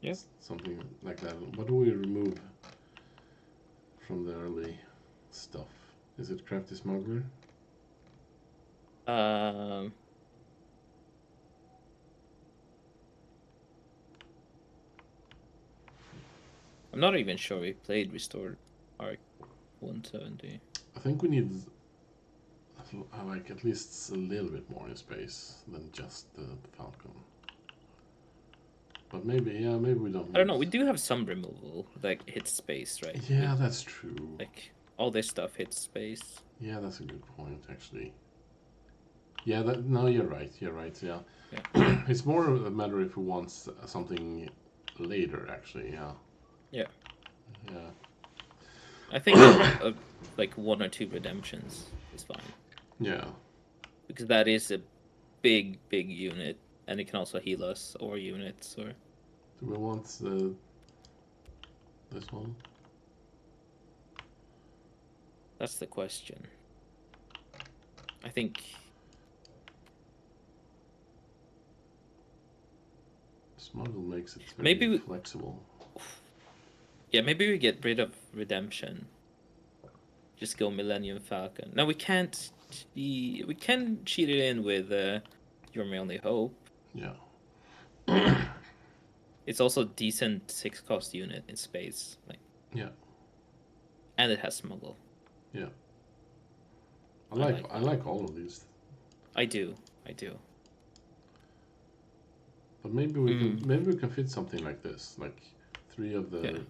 B: Yes.
A: Something like that. What do we remove from the early stuff? Is it Crafty Smuggler?
B: I'm not even sure we played Restored Arc 170.
A: I think we need like at least a little bit more in space than just the Falcon. But maybe we don't.
B: I don't know. We do have some removal that hits space, right?
A: Yeah, that's true.
B: Like all this stuff hits space.
A: Yeah, that's a good point, actually. Yeah, you're right. Yeah. It's more of a matter if we want something later, actually. Yeah.
B: I think like 1 or 2 redemptions is fine.
A: Yeah.
B: Because that is a big unit, and it can also heal us or units. Or
A: do we want this one?
B: That's the question. I think
A: Smuggle makes it very flexible.
B: Yeah, maybe we get rid of Redemption. Just go Millennium Falcon. No, we can't. We can cheat it in with You're My Only Hope.
A: Yeah.
B: It's also a decent 6-cost unit in space.
A: Yeah.
B: And it has Smuggle.
A: Yeah. I like all of these.
B: I do.
A: But maybe we can fit something like this, like 3 of the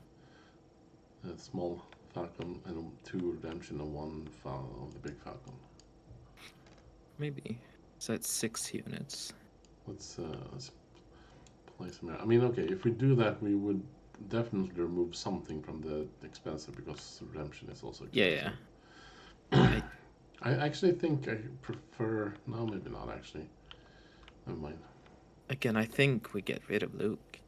A: small Falcon and 2 Redemption and 1 of the big Falcon.
B: Maybe. So it's 6 units.
A: Let's place them here. I mean, okay, if we do that, we would definitely remove something from the expensive because Redemption is also expensive.
B: Yeah.
A: I actually think I prefer... No, maybe not, actually. Never mind.
B: Again, I think we get rid of Luke.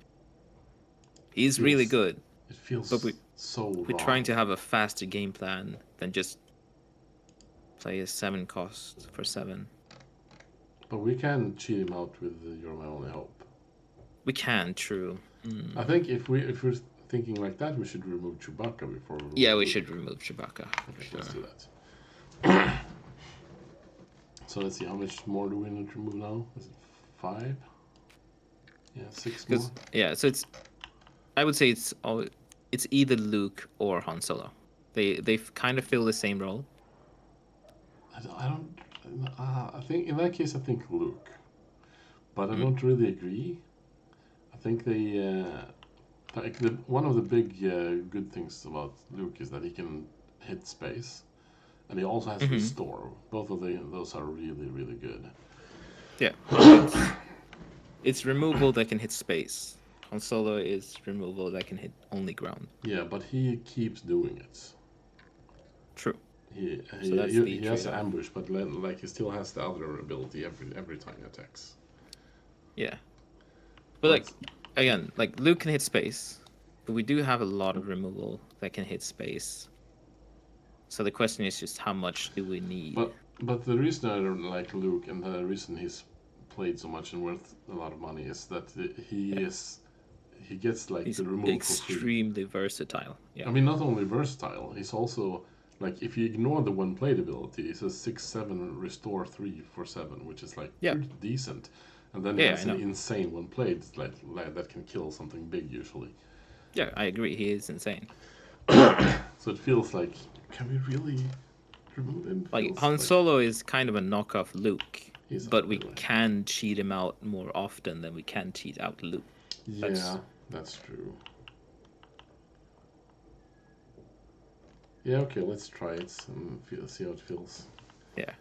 B: He's really good.
A: It feels so wrong.
B: We're trying to have a faster game plan than just play a 7 cost for 7.
A: But we can cheat him out with You're My Only Hope.
B: We can, true.
A: I think if we're thinking like that, we should remove Chewbacca before we remove
B: we should remove Chewbacca.
A: Okay, let's do that. So let's see, how much more do we need to remove now? Is it 5? Yeah, 6 more.
B: Yeah, so I would say it's either Luke or Han Solo. They kind of fill the same role.
A: I think in that case I think Luke, but I don't really agree. I think one of the big good things about Luke is that he can hit space, and he also has restore. Both of those are really, really good.
B: Yeah, it's removal that can hit space. Han Solo is removal that can hit only ground.
A: Yeah, but he keeps doing it.
B: True. So that's the
A: he has
B: trade-off.
A: ambush, but like he still has the other ability every time he attacks.
B: Yeah, but like again, like Luke can hit space, but we do have a lot of removal that can hit space. So the question is just how much do we need?
A: But the reason I don't like Luke and the reason he's played so much and worth a lot of money is that he gets like
B: He's
A: the removal for free.
B: extremely versatile. Yeah.
A: I mean, not only versatile, he's also like if you ignore the one played ability, it's a 6/7 restore 3 for 7, which is like pretty decent. And then he has an insane one played like that can kill something big usually.
B: Yeah, I agree. He is insane.
A: So it feels like, can we really remove him?
B: Like Han Solo is kind of a knockoff Luke, but we
A: really
B: can cheat him out more often than we can cheat out Luke.
A: Yeah, that's true. Yeah, okay, let's try it and see how it feels.
B: Yeah.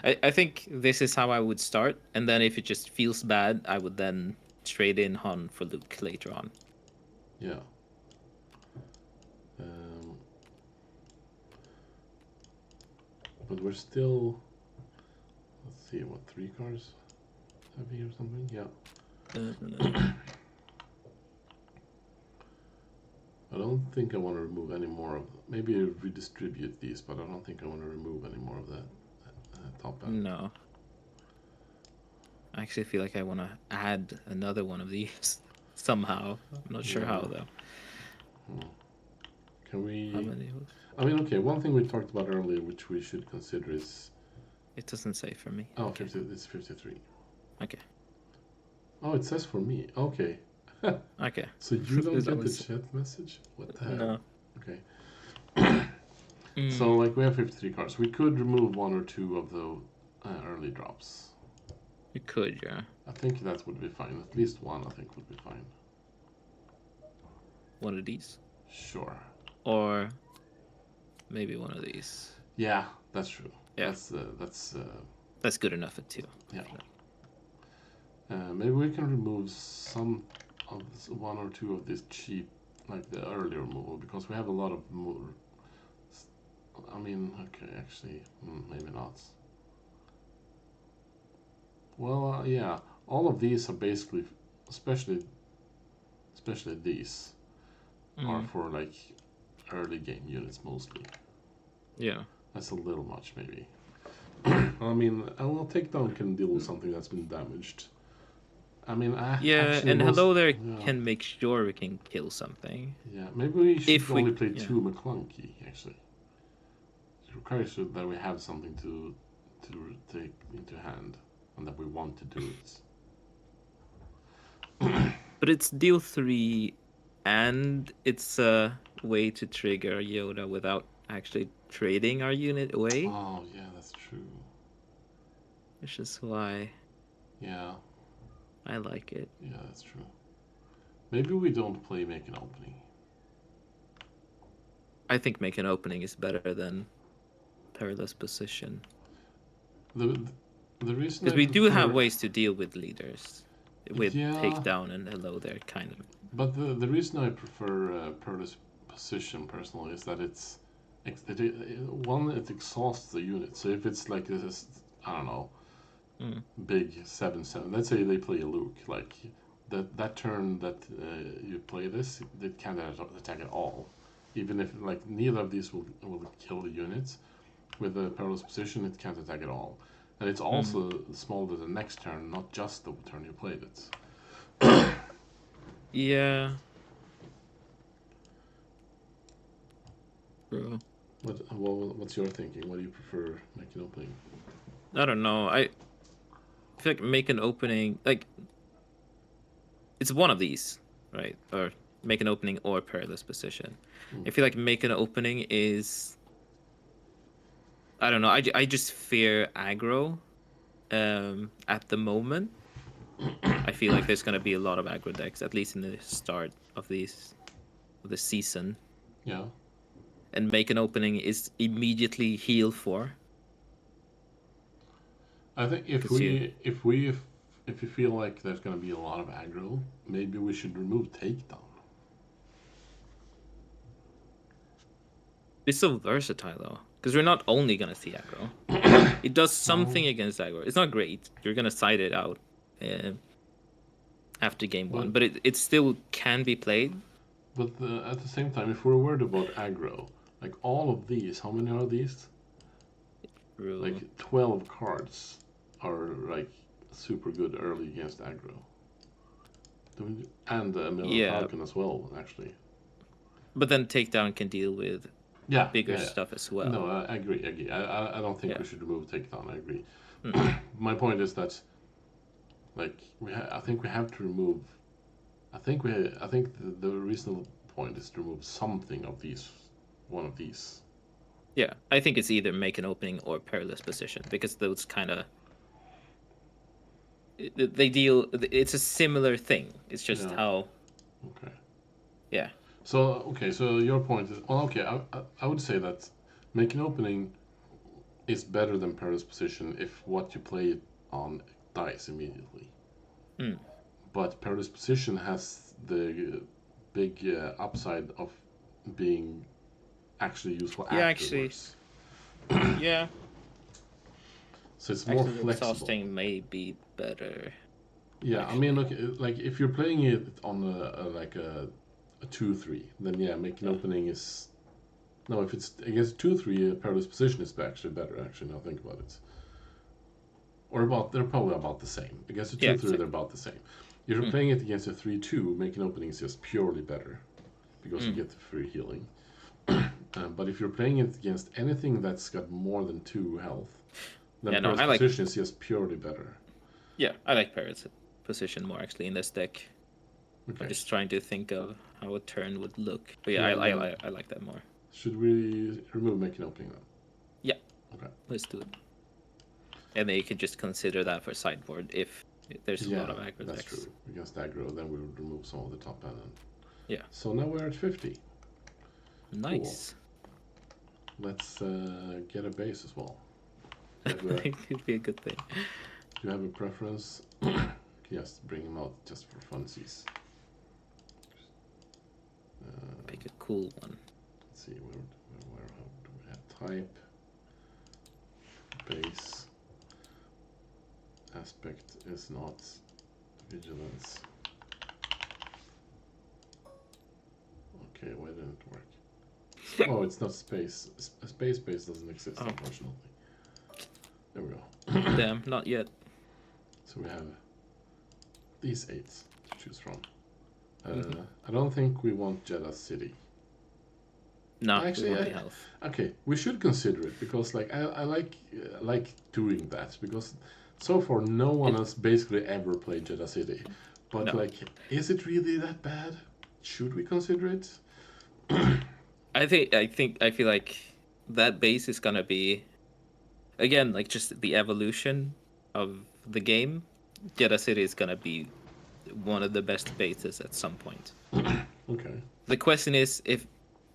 B: I think this is how I would start, and then if it just feels bad, I would then trade in Han for Luke later on.
A: Yeah. But we're still. Let's see, what 3 cards have here or something? Yeah. I don't think I want to remove any more of. Maybe redistribute these, but I don't think I want to remove any more of that top end.
B: No. I actually feel like I want to add another one of these somehow. I'm not sure how though.
A: Can we?
B: How many?
A: I mean, okay. One thing we talked about earlier, which we should consider, is.
B: It doesn't say for me.
A: Oh, okay. It's 53.
B: Okay.
A: Oh, it says for me. Okay.
B: Okay.
A: So you don't get the chat message? What the hell?
B: No.
A: Okay. So, like, we have 53 cards. We could remove 1 or 2 of the early drops.
B: We could, yeah.
A: I think that would be fine. At least 1, I think, would be fine.
B: One of these?
A: Sure.
B: Or maybe one of these.
A: Yeah, that's true.
B: Yeah. That's good enough at 2.
A: Yeah. Maybe we can remove some of 1 or 2 of this cheap, like the early removal, because we have a lot of more. I mean, okay, actually, maybe not. Well, yeah, all of these are basically, especially these, are for like early game units mostly.
B: Yeah.
A: That's a little much, maybe. I mean, a takedown can deal with something that's been damaged. I mean,
B: hello there can make sure we can kill something.
A: Yeah, maybe we should only play 2 McClunky, actually. It requires that we have something to take into hand, and that we want to do
B: it. But it's deal 3, and it's a way to trigger Yoda without actually trading our unit away.
A: Oh, yeah, that's true.
B: Which is why...
A: Yeah.
B: I like it.
A: Yeah, that's true. Maybe we don't play Make an Opening.
B: I think Make an Opening is better than Perilous Position.
A: The reason
B: because we do have ways to deal with leaders, with takedown and hello there, kind of.
A: But the reason I prefer Perilous Position personally is that it exhausts the unit. So if it's like this, I don't know. Big 7/7. Let's say they play a Luke, like that turn that you play this, it can't attack at all. Even if like neither of these will kill the units, with the Perilous Position it can't attack at all. And it's also smaller the next turn, not just the turn you played it.
B: Yeah. Bro.
A: What's your thinking? What do you prefer, Make an Opening?
B: I don't know. I feel like Make an Opening, like, it's one of these, right? Or Make an Opening or Perilous Position. I feel like Make an Opening is, I don't know, I just fear aggro at the moment. I feel like there's going to be a lot of aggro decks, at least in the start of the season.
A: Yeah.
B: And Make an Opening is immediately heal 4.
A: I think if you feel like there's going to be a lot of aggro, maybe we should remove Takedown.
B: It's so versatile though. Because we're not only gonna see aggro. It does something against aggro. It's not great. You're gonna side it out after game one, but it still can be played.
A: But at the same time, if we're worried about aggro, like all of these, how many are these? Like 12 cards are like super good early against aggro. And Miller Falcon as well, actually.
B: But then takedown can deal with bigger stuff as well.
A: No, I agree. I don't think we should remove takedown. I agree. My point is that, like, I think we have to remove. I think the reasonable point is to remove something of these, one of these.
B: Yeah, I think it's either make an opening or perilous position, because those kind of they deal. It's a similar thing. It's just how.
A: Okay.
B: Yeah.
A: So your point is I would say that make an opening is better than perilous position if what you play on dies immediately. But perilous position has the big upside of being actually useful afterwards.
B: Yeah.
A: So it's more flexible.
B: Exhausting may be better.
A: Yeah, actually. I mean, like if you're playing it on a 2-3, then make an opening is. No, if it's against 2-3, perilous position is actually better. Actually, now think about it. Or they're probably about the same. Against a 2-3, they're about the same. If you're playing it against a 3-2, make an opening is just purely better because you get the free healing. But if you're playing it against anything that's got more than 2 health, then perilous position is just purely better.
B: Yeah, I like perilous position more actually in this deck. Okay. I'm just trying to think of how a turn would look. But I like that more.
A: Should we remove make an opening then?
B: Yeah.
A: Okay.
B: Let's do it. And then you can just consider that for sideboard if there's a lot of aggro
A: decks. That's true. Against aggro, then we would remove some of the top end.
B: Yeah.
A: So now we're at 50.
B: Nice.
A: Cool. Let's get a base as well.
B: It could be a good thing.
A: Do you have a preference? Just bring them out just for funsies.
B: Pick a cool one.
A: Let's see, where do we have type, base, aspect is not vigilance. Okay, why didn't it work? Oh, it's not space. Space base doesn't exist, unfortunately. There we go.
B: Damn, not yet.
A: So we have these 8 to choose from. I don't think we want Jeddah City.
B: No,
A: actually, okay, we should consider it because, like, I like doing that because so far no one has basically ever played Jeddah City. But like, is it really that bad? Should we consider it?
B: I feel like that base is gonna be, again, like just the evolution of the game. Jeddah City is gonna be one of the best bases at some point.
A: Okay.
B: The question is if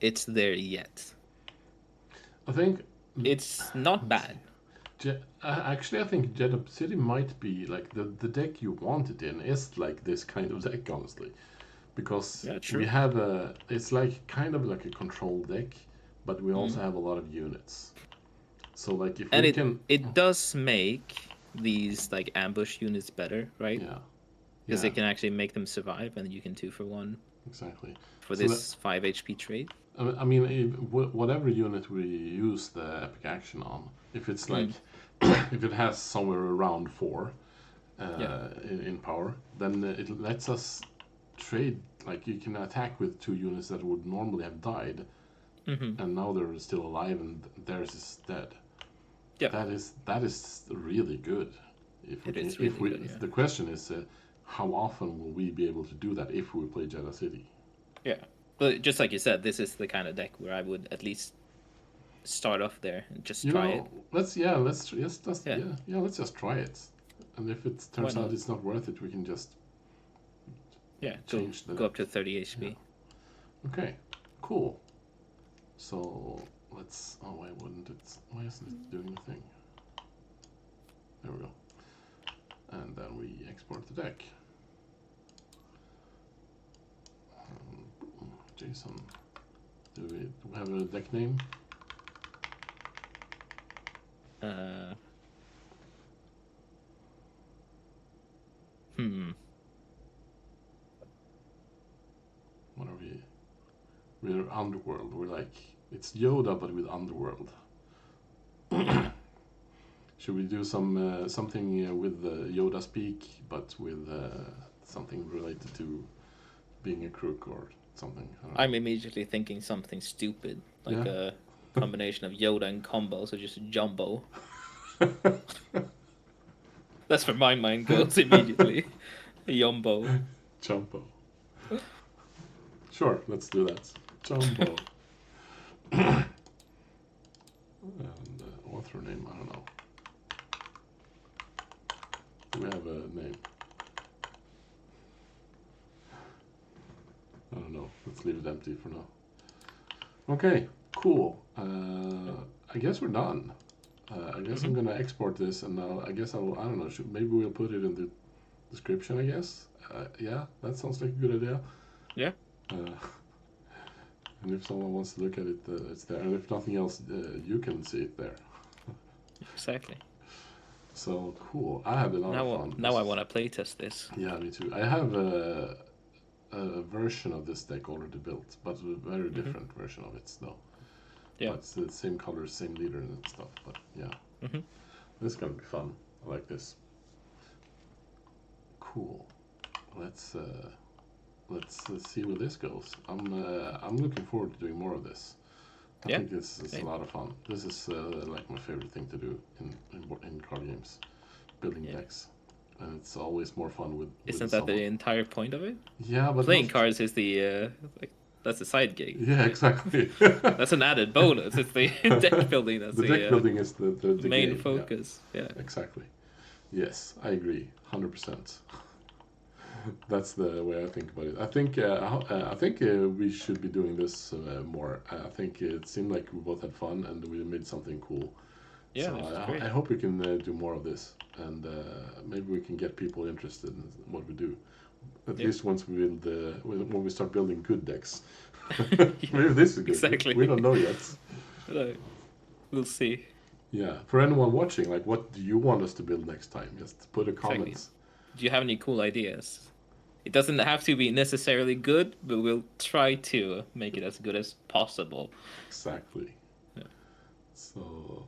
B: it's there yet.
A: I think
B: it's not bad.
A: Actually, I think Jeddah City might be like the deck you want it in is like this kind of deck, honestly, because we have it's like kind of like a control deck, but we also have a lot of units. So like if we can,
B: it does make these like ambush units better, right?
A: Yeah.
B: Because it can actually make them survive, and you can 2-for-1.
A: Exactly.
B: For this 5 HP trade.
A: I mean, whatever unit we use the epic action on, if it's like, if it has somewhere around 4 in power, then it lets us trade. Like you can attack with 2 units that would normally have died, and now they're still alive, and theirs is dead. Yeah. That is really good. If the question is, how often will we be able to do that if we play Jeddah City?
B: Yeah, but just like you said, this is the kind of deck where I would at least start off there and just try it.
A: Let's just try it, and if it turns out it's not worth it, we can just
B: go up to 30 HP.
A: Yeah. Okay, cool. So let's. Oh, why wouldn't it? Why isn't it doing the thing? There we go. And then we export the deck. JSON. Do we have a deck name?
B: Uh, hmm.
A: What are we? We're underworld. We're like it's Yoda but with underworld. Should we do something with Yoda speak, but with something related to being a crook or something?
B: I'm immediately thinking something stupid, like a combination of Yoda and Combo, so just Jumbo. That's where my mind goes immediately. Yumbo.
A: Jumbo. Sure, let's do that. Jumbo. And author name, I don't know. Do we have a name? I don't know. Let's leave it empty for now. Okay, cool. I guess we're done. I guess I'm gonna export this, and I guess I don't know. Maybe we'll put it in the description. I guess. Yeah, that sounds like a good idea.
B: Yeah.
A: And if someone wants to look at it, it's there. And if nothing else, you can see it there.
B: Exactly.
A: So cool. I had a lot of fun.
B: Now I want to playtest this.
A: Yeah, me too. I have a version of this deck already built, but a very different version of it, though.
B: Yeah.
A: But it's the same colors, same leader and stuff. But yeah, this is gonna be fun. I like this. Cool. Let's see where this goes. I'm looking forward to doing more of this. I think this is a lot of fun. This is like my favorite thing to do in card games, building decks, and it's always more fun with.
B: Isn't that the entire point of it?
A: Yeah, but
B: playing cards is the that's a side gig.
A: Yeah, exactly.
B: That's an added bonus. It's the deck building. That's
A: the deck building is the
B: main
A: game.
B: focus. Yeah.
A: Exactly. Yes, I agree, 100%. That's the way I think about it. I think we should be doing this more. I think it seemed like we both had fun and we made something cool.
B: Yeah,
A: so I hope we can do more of this, and maybe we can get people interested in what we do. At least once we build, when we start building good decks. Maybe this is good.
B: Exactly.
A: We don't know yet.
B: We'll see.
A: Yeah. For anyone watching, like, what do you want us to build next time? Just put a comment.
B: Exactly. Do you have any cool ideas? It doesn't have to be necessarily good, but we'll try to make it as good as possible.
A: Exactly.
B: Yeah.
A: So,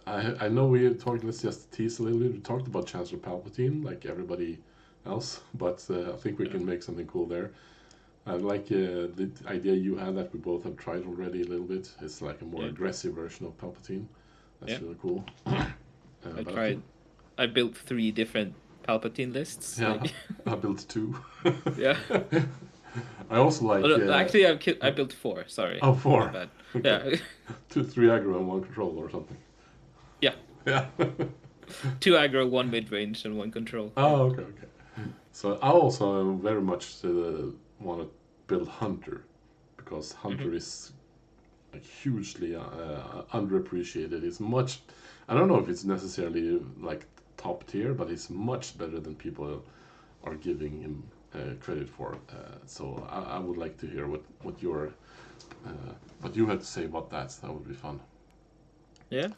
A: I know we talked. Let's just tease a little bit. We talked about Chancellor Palpatine, like everybody else, but I think we can make something cool there. I like the idea you had that we both have tried already a little bit. It's like a more aggressive version of Palpatine. That's really cool.
B: I tried. I built 3 different Palpatine lists.
A: Yeah, I built 2.
B: Yeah.
A: I also like.
B: Actually, I built 4. Sorry.
A: Oh, 4.
B: Bad.
A: Okay.
B: Yeah.
A: 2, 3 aggro and 1 control or something.
B: Yeah.
A: Yeah.
B: 2 aggro, 1 mid range, and 1 control.
A: Oh, okay. So I also very much want to build Hunter, because Hunter is like hugely underappreciated. It's much. I don't know if it's necessarily like top tier, but it's much better than people are giving him credit for. So I would like to hear what you had to say about that. That would be fun.
B: Yeah.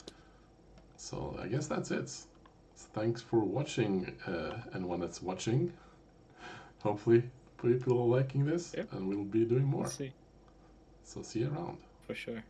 A: So I guess that's it. Thanks for watching, anyone that's watching. Hopefully people are liking this, and we'll be doing more.
B: We'll see.
A: So see you around.
B: For sure.